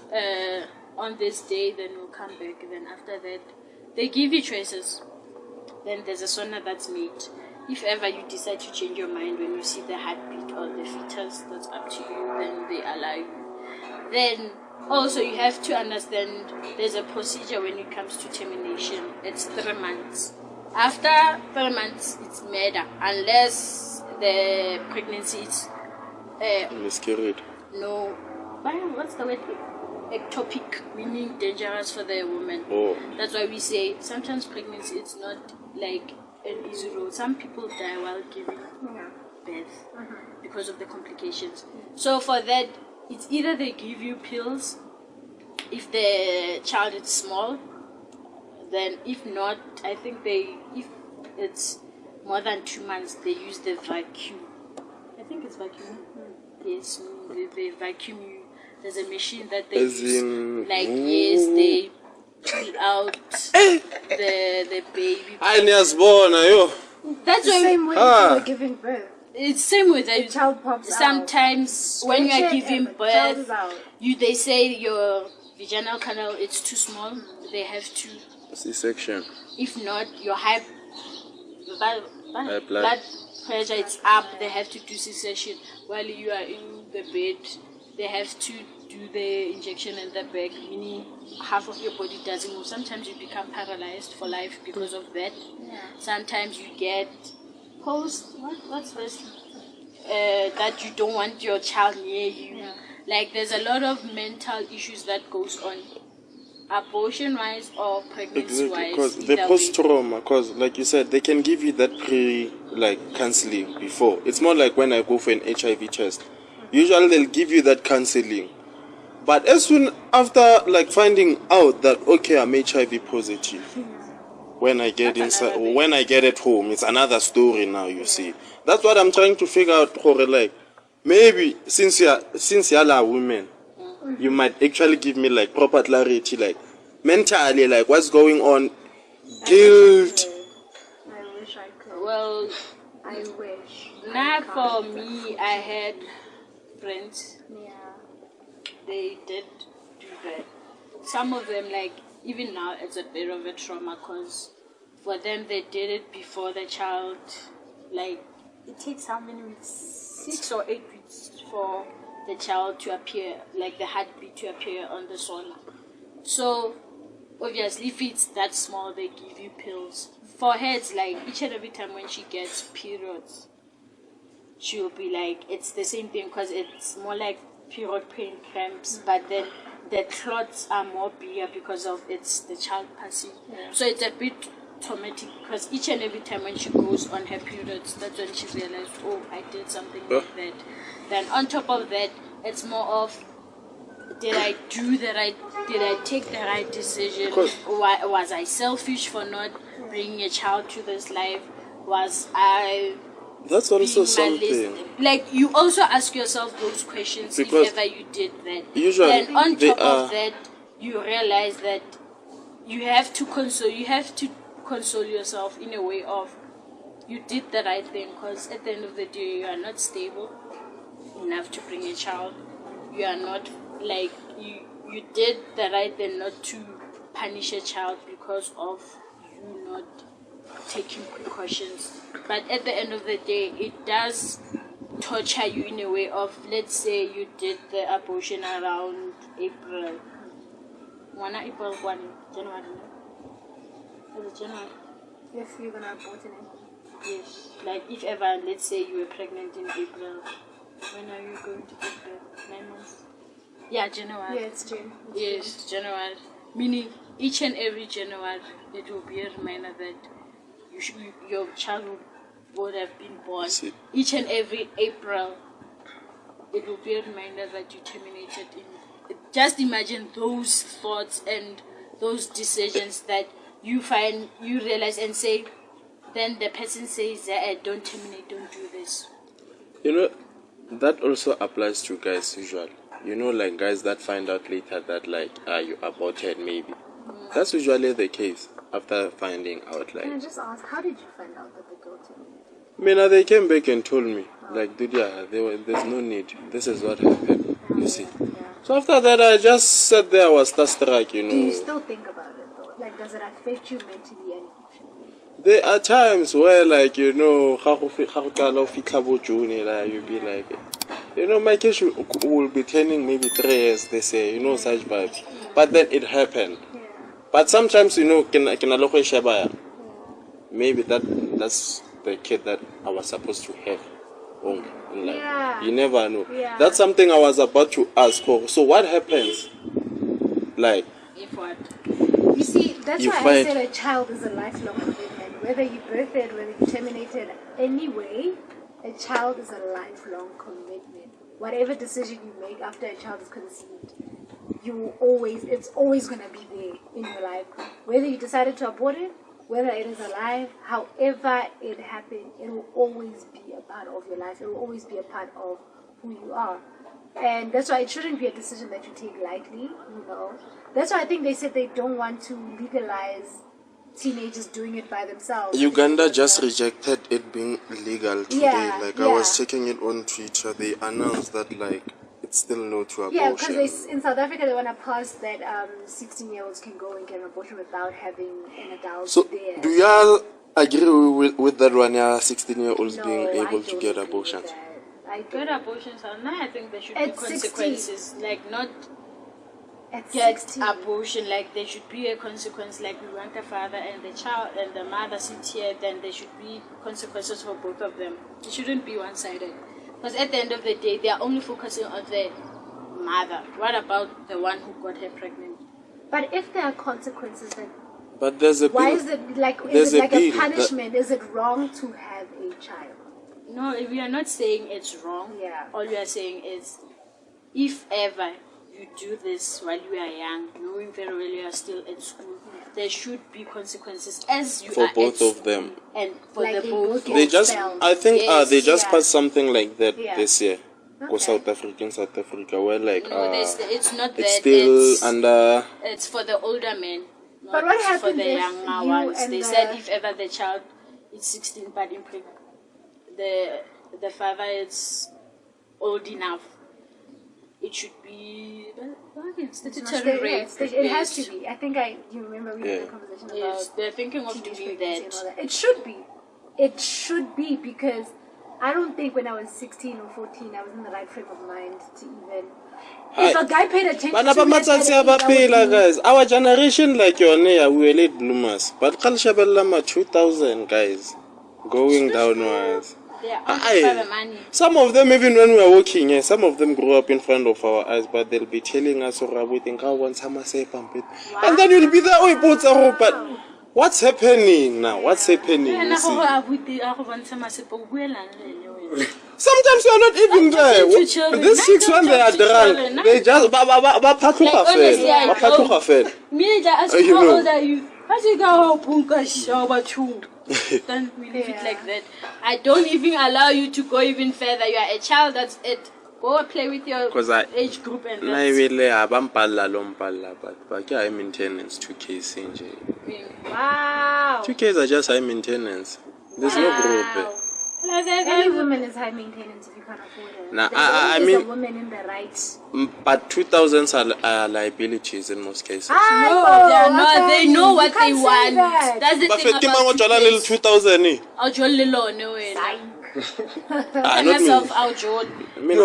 on this day, then we'll come back. Then after that, they give you choices. Then there's a sauna that's made. If ever you decide to change your mind when you see the heartbeat or the fetus, that's up to you. Then they allow you. Then also you have to understand there's a procedure when it comes to termination. It's 3 months. After 3 months, it's murder unless the pregnancy is miscarried. No, what's the word? Ectopic, meaning dangerous for the woman. Oh. That's why we say sometimes pregnancy it's not like an easy road. Some people die while giving birth because of the complications. So for that, it's either they give you pills. if the child is small, then if not, I think if it's more than 2 months, they use the vacuum. I think it's vacuum. Yes, they vacuum you. There's a machine that they As use. in, Like, yes, they pull out the baby. That's the same way Ah. you were giving birth. It's same with The child pops out. sometimes when you are Stretch it giving and the child is birth, out. they say your vaginal canal it's too small. They have to. C-section. If not, your high blood. blood pressure it's up. They have to do C-section while you are in the bed. They have to do the injection in the back, meaning half of your body doesn't move. Sometimes you become paralyzed for life because of that. Yeah. Sometimes you get what's this? That you don't want your child near you. Yeah. Like there's a lot of mental issues that goes on, abortion wise or pregnancy Exactly, wise. because the post-trauma, because like you said, they can give you that counseling before. It's more like when I go for an HIV test. Usually they'll give you that counseling. But as soon after finding out that, okay, I'm HIV positive, when I get That's inside, another or when I get at home, it's another story now, you see. That's what I'm trying to figure out, maybe since you're a women, you might actually give me proper clarity, mentally, what's going on, guilt. I wish I could. Well, I wish. now for me, I had friends. Yeah. They did do that. Some of them, even now, it's a bit of a trauma because for them, they did it before the child, it takes how many weeks? 6 or 8 weeks for the child to appear, the heartbeat to appear on the soil. So, obviously, if it's that small, they give you pills. For her, it's each and every time when she gets periods, she'll be it's the same thing because it's more like period pain cramps, but then the clots are more bigger because of it's the child passing. Yeah. So it's a bit traumatic because each and every time when she goes on her periods, that's when she realized, oh, I did something like that. Then on top of that, it's more of, did I take the right decision? Was I selfish for not bringing a child to this life? Was I That's also being something. you also ask yourself those questions Because if ever you did that. usually Then on they top are- of that, you realize that you have to console yourself in a way of you did the right thing because at the end of the day you are not stable enough to bring a child. You are not you did the right thing not to punish a child because of you not taking precautions. But at the end of the day, it does torture you in a way of, let's say you did the abortion around April. April 1, January. Was it January? If you're gonna abort in April. Yes. If ever, let's say you were pregnant in April. When are you going to give birth? 9 months? Yeah, January. Yeah, it's June. Yes, January. Meaning each and every January, it will be a reminder that your child would have been born. Each and every April, it will be a reminder that you terminated. Just imagine those thoughts and those decisions that you realize and say, then the person says, don't terminate, don't do this. That also applies to guys usually. Guys that find out later that you aborted maybe. That's usually the case after finding out Can I just ask, how did you find out that the girl terminated? They came back and told me dude, there's no need. This is what happened. You see. Yeah. So after that I just sat there, I was starstruck, Do you still think about it though? Does it affect you mentally and emotionally? There are times where you'll be my kids will be turning maybe 3 years, they say, such vibes. But then it happened. Yeah. But sometimes, maybe that's the kid that I was supposed to have only in life. Yeah. You never know. Yeah. That's something I was about to ask for. So what happens? If what? You see, that's You why I find- said a child is a lifelong commitment. Whether you birth it, whether you terminate it, anyway, a child is a lifelong commitment. Whatever decision you make after a child is conceived, it's always going to be there in your life. Whether you decided to abort it, whether it is alive, however it happened, it will always be a part of your life. It will always be a part of who you are. And that's why it shouldn't be a decision that you take lightly, you know. That's why I think they said they don't want to legalize teenagers doing it by themselves. Uganda just rejected it being legal today. Yeah, I was checking it on Twitter. They announced that it's still no to abortion. Yeah, because in South Africa they want to pass that 16-year-olds can go and get an abortion without having an adult So there. do y'all agree with that one? 16-year-olds No, being I able don't to get agree with abortions. that. I Good don't. abortions are now. I think there should be At 16. consequences, like not At get 16. abortion. Like there should be a consequence. Like we want the father and the child and the mother sit here, then there should be consequences for both of them. It shouldn't be one-sided. Because at the end of the day, they are only focusing on the mother. What about the one who got her pregnant? But if there are consequences, then But there's a why bill. is it like There's is it a like a bill punishment? Is it wrong to have a child? No, we are not saying it's wrong. Yeah. All we are saying is, if ever you do this while you are young, knowing very well you are still at school, there should be consequences as you For are both at of them. school and for Like the they both. both of They get just, expelled. I think, Yes, they just yeah. passed something like that Yeah. this year. For Okay. South Africa, where No, it's not that. it's still under. It's for the older men, not But what for happened the if younger you ones. and They the- said if ever the child is 16 but impregnant, the father is old enough, it should be statutory rape. It has to be. I think you remember we had Yeah. a conversation Yes, about they're thinking of teenage doing pregnancy and that. all that. It should be. It should be because I don't think when I was 16 or 14 I was in the right frame of mind to even. If a guy paid attention Bana to ba me at that matsatsi age, a ba I would phela, be- guys. Our generation like yone, we were late bloomers. But Kalshabella 2000 guys going downwards. They are out Aye. for the money. Some of them, even when we are walking, some of them grew up in front of our eyes, but they'll be telling us, "Oh, we think I want some say pumpet," and then you'll be there, "Oh, but what's happening now? What's happening?" You see? Sometimes you're not even there. to children. These Not chicks, when to they are talk to children. drunk, Not they just honestly, I don't. Me, they ask You how know. old are you? I think I'll punka shower too. Don't we leave it Yeah. like that? I don't even allow you to go even further. You are a child, that's it. Go play with your 'Cause I- age group and Na that's ibile abampala lompala, but high maintenance 2Ks nje. Wow. 2Ks are just high maintenance. There's no group. Any woman is high maintenance if you can't afford it. Nah, There's I always mean- a woman in the right. But 2000s are liabilities in most cases. No, they are not. They know what they want. That. That's the But thing Fatima about ngojola little 2000 eh? I'll draw little no way. Ah, not me. Myself, I'll draw. Mina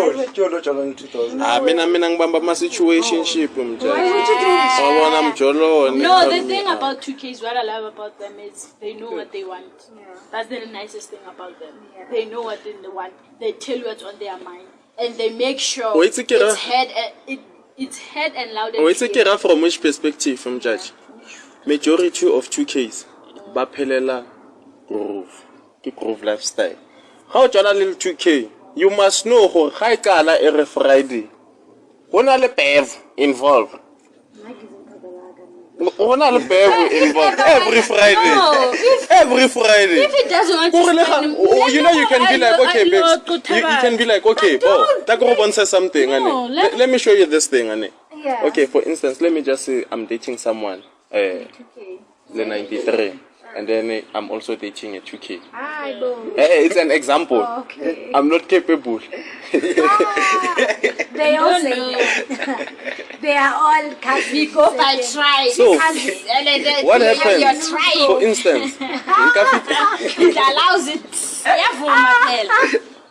ngibamba ma situationship Why would manje. you do that? Wabona mjolo. No, the thing about 2Ks, what I love about them is they know what they want. Yeah. That's the nicest thing about them. Yeah. They know what they want. They tell you what's on their mind, and they make sure Oh, it's a kira. it's head and loud and Oh, it's a clear. kira from which perspective from judge? Majority of 2Ks ba phelela groove. Ke groove lifestyle. How jola little 2K? You must know gore ga e kala every Friday. Hona le bev involved. Hona le bev involved every Friday. No, Every Friday. if it doesn't want to Gore le spend ga- oh, you know you can be like, okay, I know, babes. You can be like, okay, bo, ta go bontsha something, No, ane. let- Let me show you this thing, ane. Yeah. Okay, for instance, let me just say I'm dating someone, Okay. the 93, and then I'm also dating a 2K. Hi, boo. It's an example. Okay. I'm not capable. They all say that. They are all cousins. We go by tribe. So, Cousins. what Your happens? For tribe. instance, It allows it. Yavuma phela.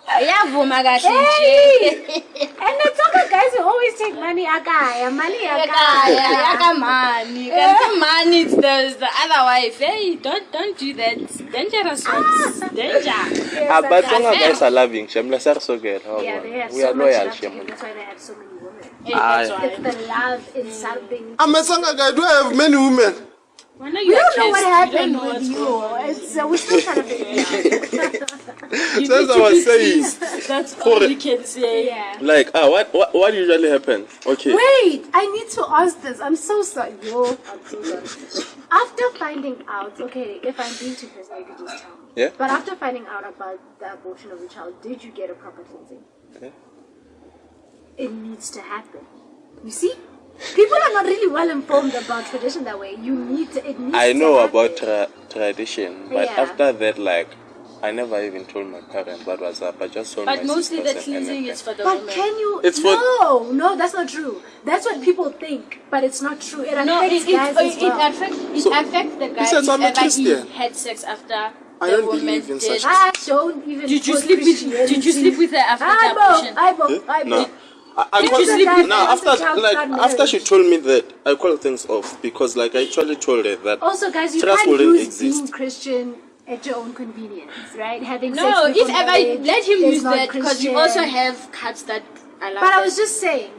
Yavuma kahle Hey! nje. And the talker guys will always take money. Akaya, money, Yaka akaya. money. Kanti money is the other wife. Hey, don't do that. Dangerous ones. Danger. but Tonga guys are loving. Shamla sar so good. Yeah, they have We so are much loyal. love to give. Shamla. That's why they have so many women. Hey, that's Aye. why. It's the love in something. I'm a Sanga guy. Do I have many women? When are We you don't know what accused? happened know with what's you. going on. It's we're still trying to figure it out. So as I was saying, That's all we can say. Yeah. like, what usually happens? Okay. Wait, I need to ask this. I'm so sorry. Yo, I'm so sorry. After finding out, okay, if I'm being too personal, you can just tell me. Yeah. But after finding out about the abortion of the child, did you get a proper cleansing? Yeah. It needs to happen. You see? People are not really well informed about tradition that way. You need to, it needs I to know happen. about tradition, but Yeah. after that, like, I never even told my parents what was up. I just told But my mostly the sisters and cleansing everything. is for the But woman. can you? It's for- No, that's not true. That's what people think, but it's not true. It No, affects guys as well. it So, affects the guy says if I'm a ever he Christian. had sex after I the don't woman believe in did. such- I don't even. Did you put sleep with? Did you sleep with her after the abortion? I No. I Did call, you sleep with- no, once the after child like got after married. she told me that, I called things off because like I actually told her that Also, guys, you trust can't wouldn't use exist. being Christian at your own convenience, right? Having sex No, before if ever marriage let him is use not that because you Christian. also have cuts that I love. But I was just saying,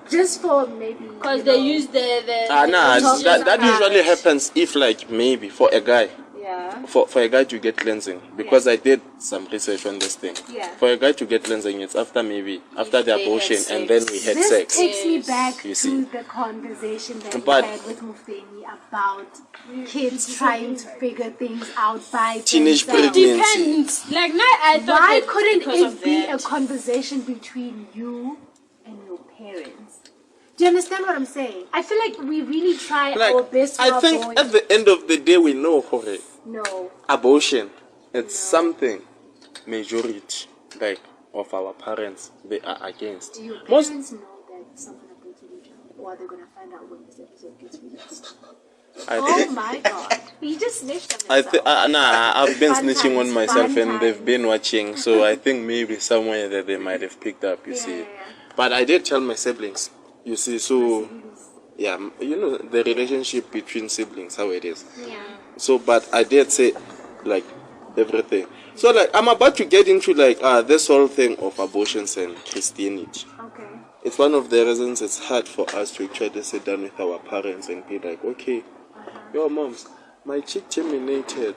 just for maybe because they use the Nah, Talk that about usually it. happens if like maybe for a guy. yeah. For a guy to get cleansing, because I did some research on this thing. Yeah. For a guy to get cleansing, it's after the they abortion had and then sex. we had This sex. takes me back You to see. the conversation that But- we had with Mufeni about kids trying to figure things out by Teenage themselves. pregnancy. Depends. Like now, I thought Why that couldn't because it of be that. a conversation between you and your parents? Do you understand what I'm saying? I feel like we really try our Like best for I our think boys. at the end of the day we know for it. No. Abortion, it's something majority like of our parents they are against. Do your Most parents know that something happened to you, or are they going to find out when this episode gets released? I Oh think my god. He just snitched on I himself. think I've been Fun snitching on times, myself fun and they've times. been watching, so I think maybe somewhere that they might have picked up. You see, yeah. but I did tell my siblings. You see, so yeah, you know the relationship between siblings how it is. Yeah. So, but I did say like everything. So like I'm about to get into like this whole thing of abortions and Christianity. Okay. It's one of the reasons it's hard for us to actually sit down with our parents and be like, okay, your moms, my chick terminated.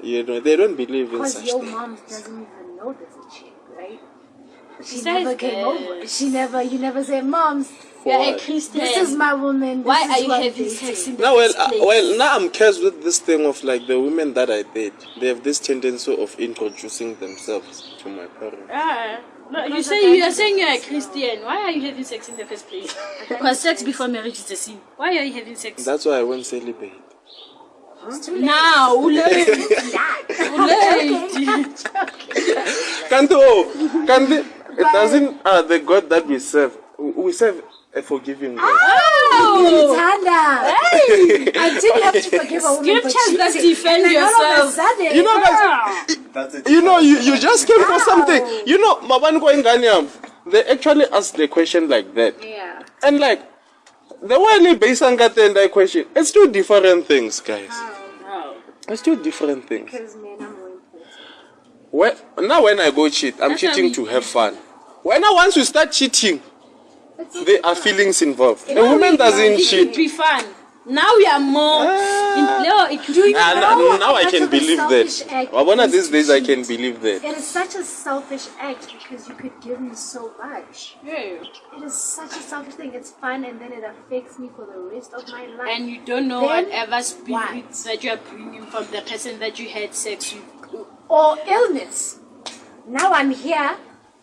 You know, they don't believe in Because such your things. mom doesn't even know there's a chick, right? She Says never came that. over. You never say, Moms, For You're a what? Christian. this is my woman. Why this are is you who I'm having dating." sex in the Now, first place? now I'm cursed with this thing of like the women that I date. They have this tendency of introducing themselves to my parents. No, you Because say of you are that, saying you're a so- Christian. Why are you having sex in the first place? Because sex before marriage is a sin. Why are you having sex That's why I went celibate. It's too late. now? Late. Can't it doesn't the God that we serve a forgiving God. Oh, Tanda. Until you have to forgive a woman for scriptures that cheating. defend And then all of a yourself. sudden, You know, guys, That's it. you know, you just came for something. You know, Mabanko in Ghana, they actually asked the question like that. yeah. And like, the way they base on that and that question, it's two different things, guys. It's two different things. Because men are more important. When I go cheat, I'm That's cheating how to we- have fun. Once you start cheating, It's there are feelings involved. A No, woman doesn't it could cheat. be fun. Now we are more. It could be Now I That's can a believe selfish that. act Wabona is these to days I cheat. can believe that. It is such a selfish act because you could give me so much. Yeah. It is such a selfish thing. It's fun and then it affects me for the rest of my life. And you don't know Then whatever spirits that you are bringing from the person that you had sex with. Or illness. Now I'm here.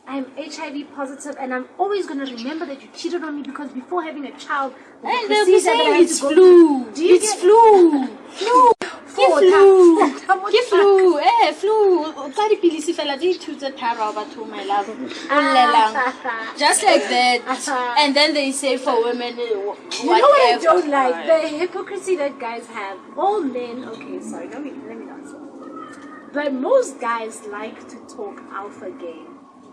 I'm HIV positive, and I'm always gonna remember that you cheated on me because before having a child, there's a And they'll be procedure that I saying have it's to go flu. through. Do you It's get- flu. Flu. Ke flu. Ke flu. flu. Flu. Tsa dipilisi fela di thutse tharo batho, my love. Bolelang. Just like that. And then they say for women, You know what I whatever. don't like? The hypocrisy that guys have. All men, okay, sorry, let me not say. But most guys like to talk alpha game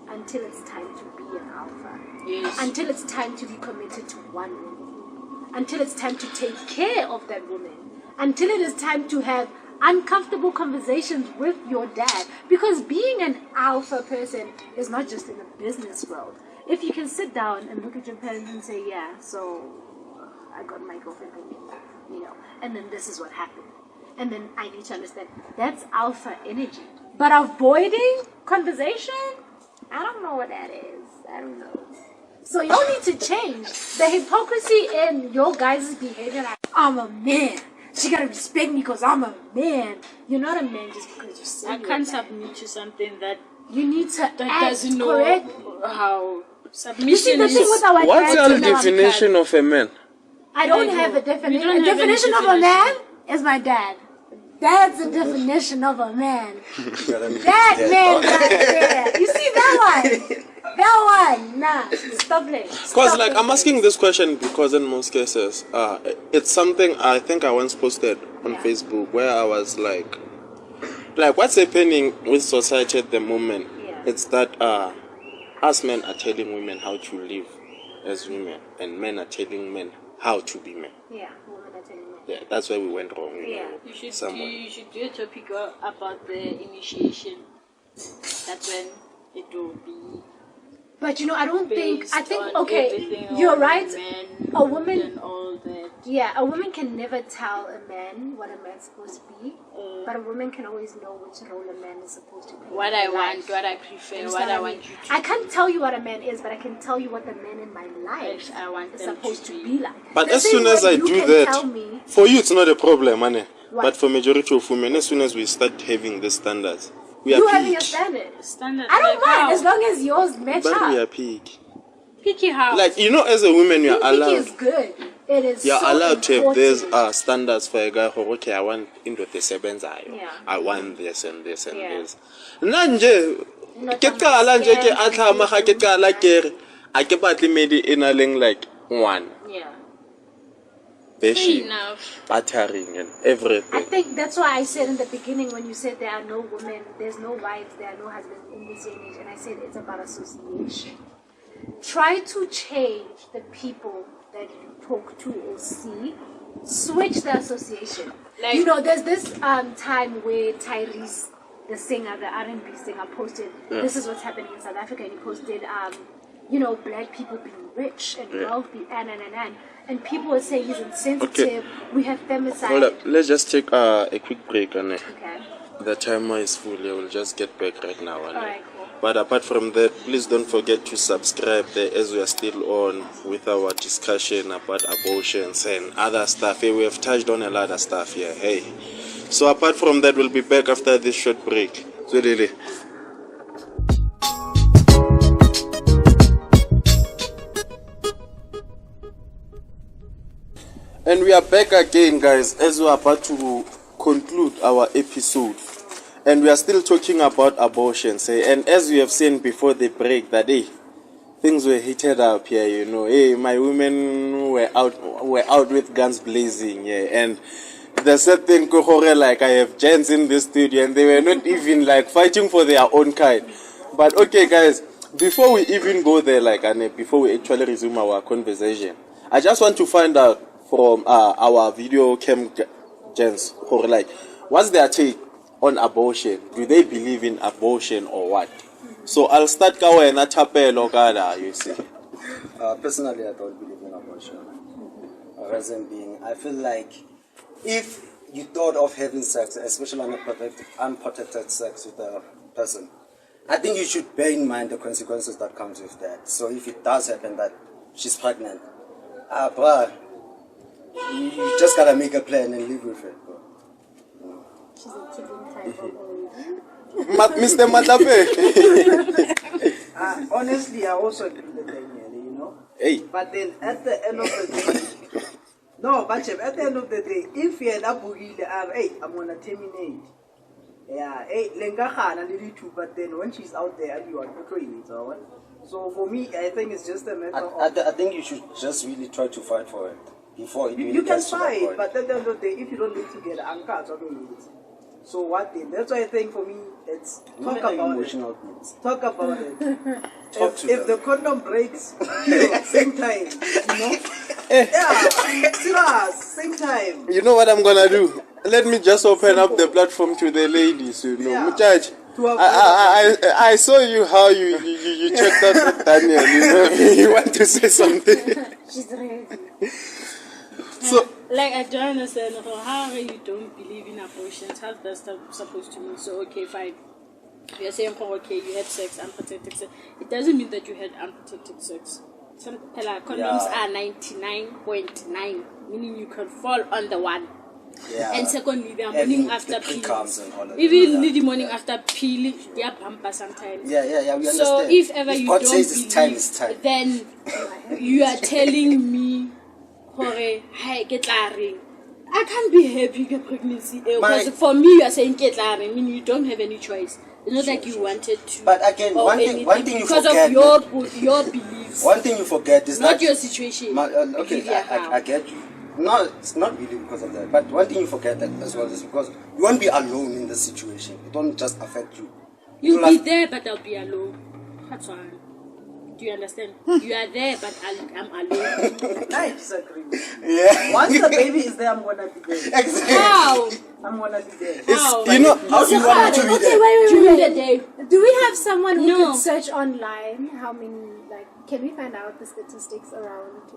until it's time to be an alpha. Yes. Until it's time to be committed to one woman. Until it's time to take care of that woman. Until it is time to have uncomfortable conversations with your dad. Because being an alpha person is not just in the business world. If you can sit down and look at your parents and say, yeah, so I got my girlfriend pregnant. and then this is what happened. And then I need to understand that's alpha energy. But avoiding conversation, I don't know what that is. I don't know. So y'all need to change the hypocrisy in your guys' behavior. Like, I'm a man. She gotta respect me because I'm a man. You're not a man just because you say I can't submit to something that you need to act doesn't know correct. how submission You see the thing with our What's dads your and our- definition of a man? I don't have a definition. The definition of a man is my dad. That's the definition of a man. That man right there. You see that one? That one. Nah. Stop it. Because like I'm asking this question because in most cases, it's something I think I once posted on Facebook where I was like what's happening with society at the moment? Yeah. It's that us men are telling women how to live as women, and men are telling men how to be men. Yeah. Women are telling me. Yeah, that's where we went wrong. Yeah. you should do a topic about the initiation. That's when it will be. But I don't think. Based I think. on Okay, everything you're on right. men A woman. and all that. Yeah, a woman can never tell a man what a man's supposed to be, but a woman can always know which role a man is supposed to play. What in I life. want, what I prefer, Understand what I mean? want you to I can't tell you what a man is, but I can tell you what the man in my life I want is them supposed to to be. be like. But The as same soon as way I you do can that, tell me, for you it's not a problem, man. What? But for majority of women, as soon as we start having the standards, we you are having a peak. standard. standard. I don't like mind how? as long as yours match But we are up. peak. Picky how? Like as a woman, you are Being picky allowed. is good. It is You're so allowed to have these important. standards for a guy who, okay, I want into the sebenzayo. Yeah. I want this and this and Yeah. this. Nanje, Not ke qala nje ke a tlhama ga ke qala ke re a ke batle medi ena leng like one Yeah. bashing, Enough. battering and I everything. think that's why I said in the beginning when you said there are no women, there's no wives, there are no husbands in this day and age, and I said it's about association. Try to change the people that you talk to or see. Switch the association. Like- There's this time where Tyrese, the singer, the R&B singer, posted, this is what's happening in South Africa, and he posted, black people being rich and wealthy, and people were saying he's insensitive, we have femicide. Hold up, let's just take a quick break on it. Okay. The timer is full. I will just get back right now. Alright, cool. But apart from that, please don't forget to subscribe there as we are still on with our discussion about abortions and other stuff. Hey, we have touched on a lot of stuff here. Hey. So apart from that, we'll be back after this short break. So really. And we are back again, guys, as we are about to conclude our episode. And we are still talking about abortions. And as we have seen before the break, that things were heated up here, Hey, my women were out with guns blazing, And the sad thing, like I have gents in the studio, and they were not even like fighting for their own kind. But okay, guys, before we even go there, before we actually resume our conversation, I just want to find out from our video cam gents, what's their take on abortion? Do they believe in abortion or what? So I'll start Kawena Tapelo Gada, you see. Personally, I don't believe in abortion. Reason being, I feel like if you thought of having sex, especially unprotected sex with a person, I think you should bear in mind the consequences that comes with that. So if it does happen that she's pregnant, you just gotta make a plan and live with it, bro. She's a tipping type of Mr. Matape. Honestly, I also agree with Daniel, Hey. But then at the end of the day, no, but at the end of the day, if you're not hey, I'm gonna terminate. Yeah, hey, but then when she's out there, you are betraying. So for me, I think it's just a matter of. I think you should just really try to fight for it before it really You can gets to that fight, point. but at the end of the day, if you don't live together, so what then? That's why I think for me, it's talk Women are about emotional it. beings. Talk about it. Talk to If them. the condom breaks, same time, Yeah, serious, same time. You know what I'm gonna do? Let me just open up the platform to the ladies, Yeah. Muchach, To avoid I saw you how you checked out with Daniel, You want to say something? She's ready. So Like, I don't understand how you don't believe in abortions. How's that supposed to mean? So, okay, fine. You're saying, okay, you had sex, unprotected sex. It doesn't mean that you had unprotected sex. Some condoms are 99.9, meaning you can fall on the one. Yeah. And secondly, they are morning after pre-comes pill. and all of that. Even the morning after pill, they are bumper sometimes. Yeah, we understand. So if ever you God don't says it's time, believe, it's time. then you are telling me, I can't be happy with pregnancy. Because for me, you are saying meaning you don't have any choice. It's not like you wanted to. But again, one thing you because forget. Because of your beliefs. One thing you forget is not that your situation. Okay, I get you. No, it's not really because of that. But one thing you forget that as well is because you won't be alone in this situation. It won't just affect you. You'll be there, but I'll be alone. That's all. Do you understand? You are there, but I'm alone. I disagree with you. Yeah. Once the baby is there, I'm gonna be there. Exactly. How? I'm gonna be there. How? You know, how do you want me to be there? Wait. During the day. Do we have someone who No. can search online how many, like, can we find out the statistics around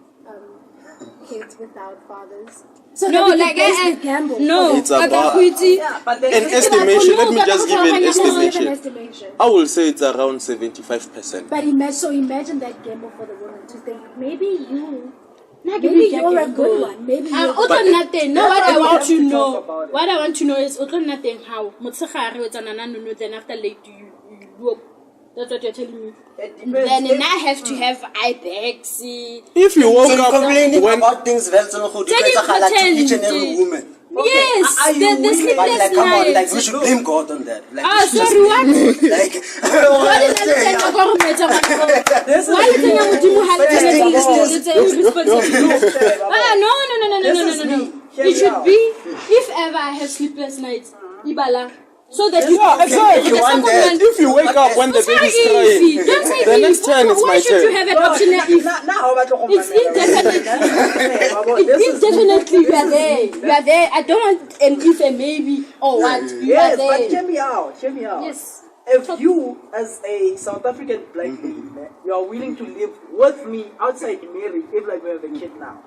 kids without fathers? So No, that we like can basically gamble. No, It's about- Yeah, but then An estimation, let me just give an An estimation. estimation. I will say it's around 75%. But imagine that gamble for the woman to think maybe you're a gamble. good one. Maybe you're Also nothing. No, what I we want have to to know. talk about it. What I want to know is also nothing how. Motsegare o tsana no then after late you look. That's what you're telling me. It depends. Then I have to have eye bags. If you woke So you're up complaining when about things well, so no, each and every woman. Yes, Are you the willing- But like, sleepless come on, like nights. we should blame God on that. Like, Ah, we should sorry, what? like, I don't Why want did to I say, say yeah. This is why you think I'm doing how But it's irresponsible? No. This is me. Hear It me should out. be if ever I have sleepless nights, Ibala, so that you Yeah, exactly. the second one- If you wake up when the It's not baby's easy. crying, Don't say the easy. next turn it's Why my should you turn. have an option if it's indefinitely you are there. You are there. I don't want an if and maybe or what. You Yes, are but there. hear me out. Hear me out. Yes. If you, as a South African black lady, you are willing to live with me outside marriage, if like we have a kid now,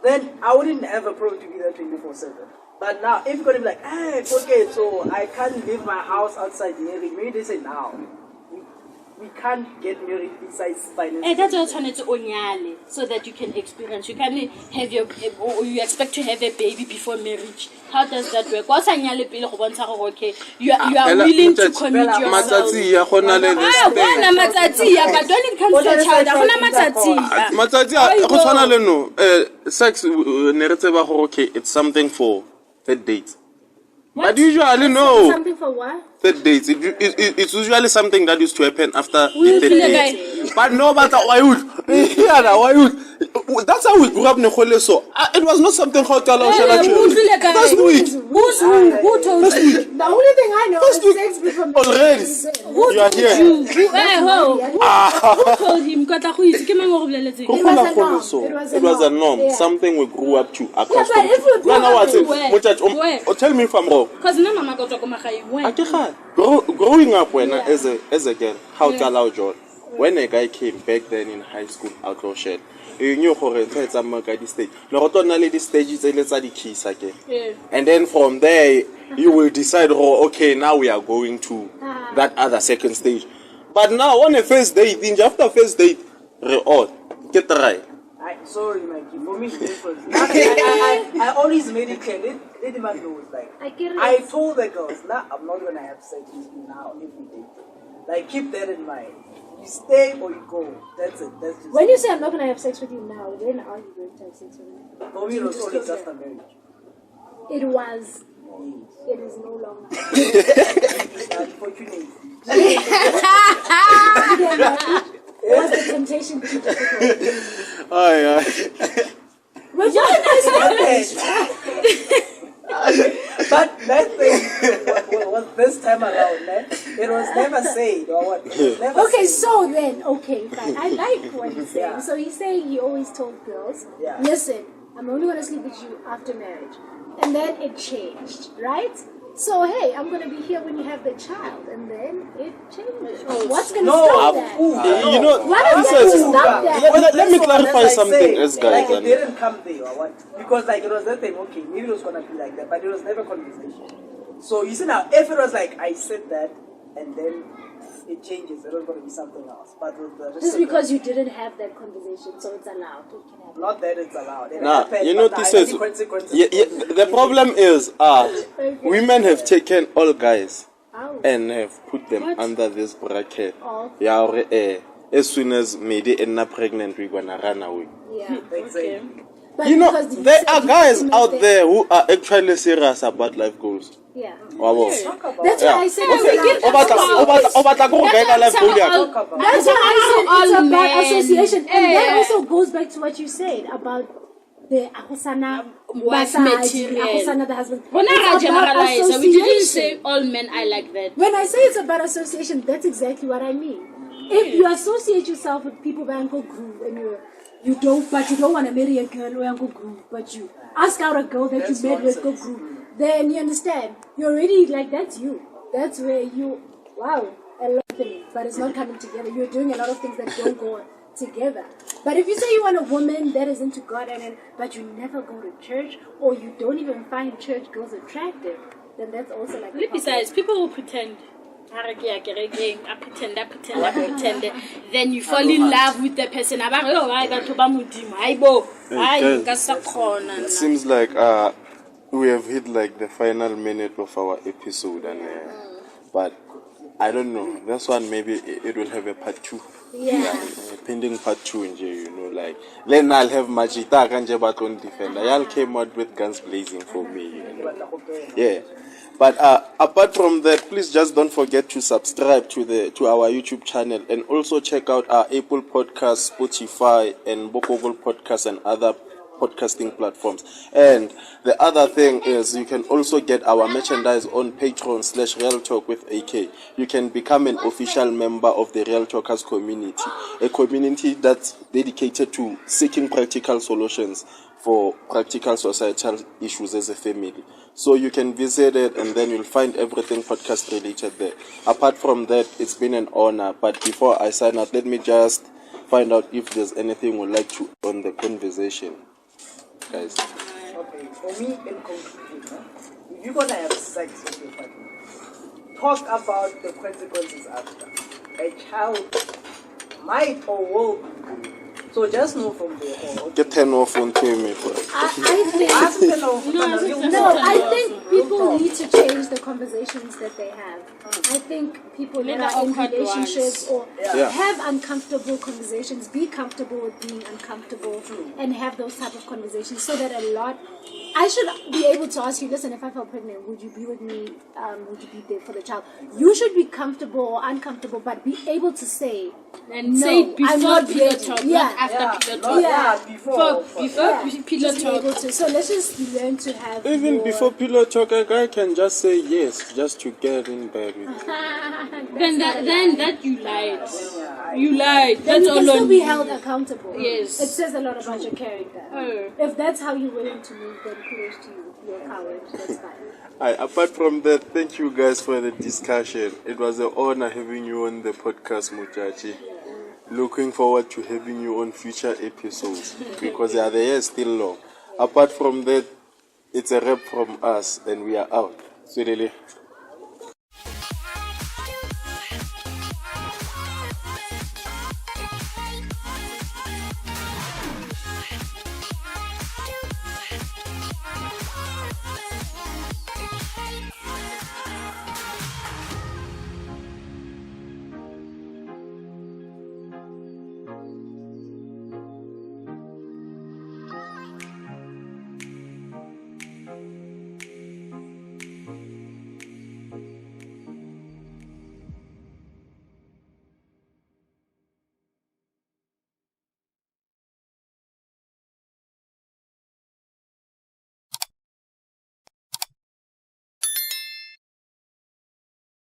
then I wouldn't have a problem to be there 24/7. But now, if you're gonna be like, hey, okay, so I can't leave my house outside marriage, maybe they say now we can't get married besides finance. That's what I'm trying to onyale, so that you can experience. You can have or you expect to have a baby before marriage. How does that work? What's anyale pele go bontsha gore okay, you are willing to commit yourself. Matsatsi ya gona le Bona matsatsi ya, but when it comes to a child, gona matsatsi. matsatsi a go tshwana le no sex ne re tseba gore okay it's something for third date. But usually no. something for what? Third dates. It's usually something that used to happen after Will the third feel like date. But no matter why that's how we grew up Nekole, so it was not something how to allow First week. Who told you? The only thing I know First is week. sex before Already. You are here. Who told him? It was a norm. Yeah. Something we grew up to. but if we grew up Where? Tell me if I'm wrong. Because no mama got to come when? Growing up when Yeah. as a girl, how Yeah. to allow John. When a guy came back then in high school, outlaw shed, you knew how it's a magadi stage. No, the stages, let's the keys again. Yeah. And then from there, you will decide, oh, okay, now we are going to that other second stage. But now, on a first date, after first date, get right. Sorry, Mikey. For me, it's different. I always made it clear. They demand knows. Like, I told the girls, nah, I'm not gonna have sex with you now every day. Like, keep that in mind. You stay or you go. That's it. That's just When you say I'm not gonna have sex with you now, when are you going to have sex with me? for me, it was always after marriage. It was. It is no longer. Unfortunately. Was the temptation too difficult? But But that thing was this time around, man. It was never said or what? It was never okay, said. so then, okay, fine. I like what he's saying. Yeah. So he's saying he always told girls, Yeah. listen, I'm only going to sleep with you after marriage. And then it changed, right? So hey, I'm gonna be here when you have the child, and then it changes. What's gonna No, stop that? You know, What is this is- gonna stop that? let me That's what clarify I something, say. as Like guys. it didn't come there or what? Because like it was that thing. Okay, maybe it was gonna be like that, but it was never conversation. So you see now, if it was like I said that, and then it changes, it was gonna be something else. But with the Just because you didn't have that conversation, so it's allowed. It can happen. not that it's allowed. It Nah, happened, you know, but this I is see consequences. the problem is women have taken all guys Ouch. and have put them under this bracket. Oh. Yeah, as soon as maybe end up pregnant, we're gonna run away. Yeah. Exactly. But You know, because there said are you guys couldn't out make there who are actually serious about life goals. Yeah. Wow. Talk about That's Yeah. why I said Okay. it's O batla go reka life goal ya ka? talk about. That's why I said it's All about men. association. And that also goes back to what you said about the Ahosana Wife Basadi, material. Ahosana the husband. When It's I about generalize, we didn't association. say all men are like that. When I say it's about association, that's exactly what I mean. If you associate yourself with people by Uncle Groove and you don't want to marry a girl or Uncle Groove, but you ask out a girl that That's you met with Uncle nonsense. Groove, then you understand. You're already like, that's you. That's where you, wow, a lot of things, but it's not coming together. You're doing a lot of things that don't go together. But if you say you want a woman that is into God but you never go to church or you don't even find church girls attractive, then that's also like a Besides, people will pretend. I pretend. Then you fall in love with the person. It seems like we have hit like the final minute of our episode, and but I don't know. This one maybe it will have a part 2. Yeah. Pending part 2 in here, you know, like then I'll have Majita Kanje Baton Defender. Y'all came out with guns blazing for me, you know. Yeah. But apart from that, please just don't forget to subscribe to our YouTube channel, and also check out our Apple Podcasts, Spotify, and Google Podcasts and other podcasting platforms. And the other thing is you can also get our merchandise on Patreon/Real Talk with AK. You can become an official member of the Real Talkers community, a community that's dedicated to seeking practical solutions for practical societal issues as a family. So you can visit it, and then you'll find everything podcast related there. Apart from that, it's been an honor. But before I sign out, let me just find out if there's anything we'd like to on the conversation, guys. Okay, for me, in conclusion, if you're gonna have sex with your partner, talk about the consequences after. A child might or will be good. So just know from there. Get 10 off on me. I think I think people need to change the conversations that they have. I think people that are in relationships or have uncomfortable conversations, be comfortable with being uncomfortable and have those type of conversations, so that I should be able to ask you, listen, if I felt pregnant, would you be with me? Would you be there for the child? You should be comfortable or uncomfortable, but be able to say, And no, say it I'm before not pillow ready. talk, Yeah. not after pillow talk. Before. Before pillow Just be able talk. to. So let's just learn to have Even more- before pillow talk, a guy can just say yes, just to get in bed with you. Then that you lied. You lied. Then That's you can all still on be you. held accountable. Yes. It says a lot about your character. Oh. If that's how you're willing to move, then kudos to you. You're a coward. That's fine. Apart from that, thank you guys for the discussion. It was an honor having you on the podcast, Muchachi. Looking forward to having you on future episodes, because the year is still long. Apart from that, it's a wrap from us, and we are out. Swedele.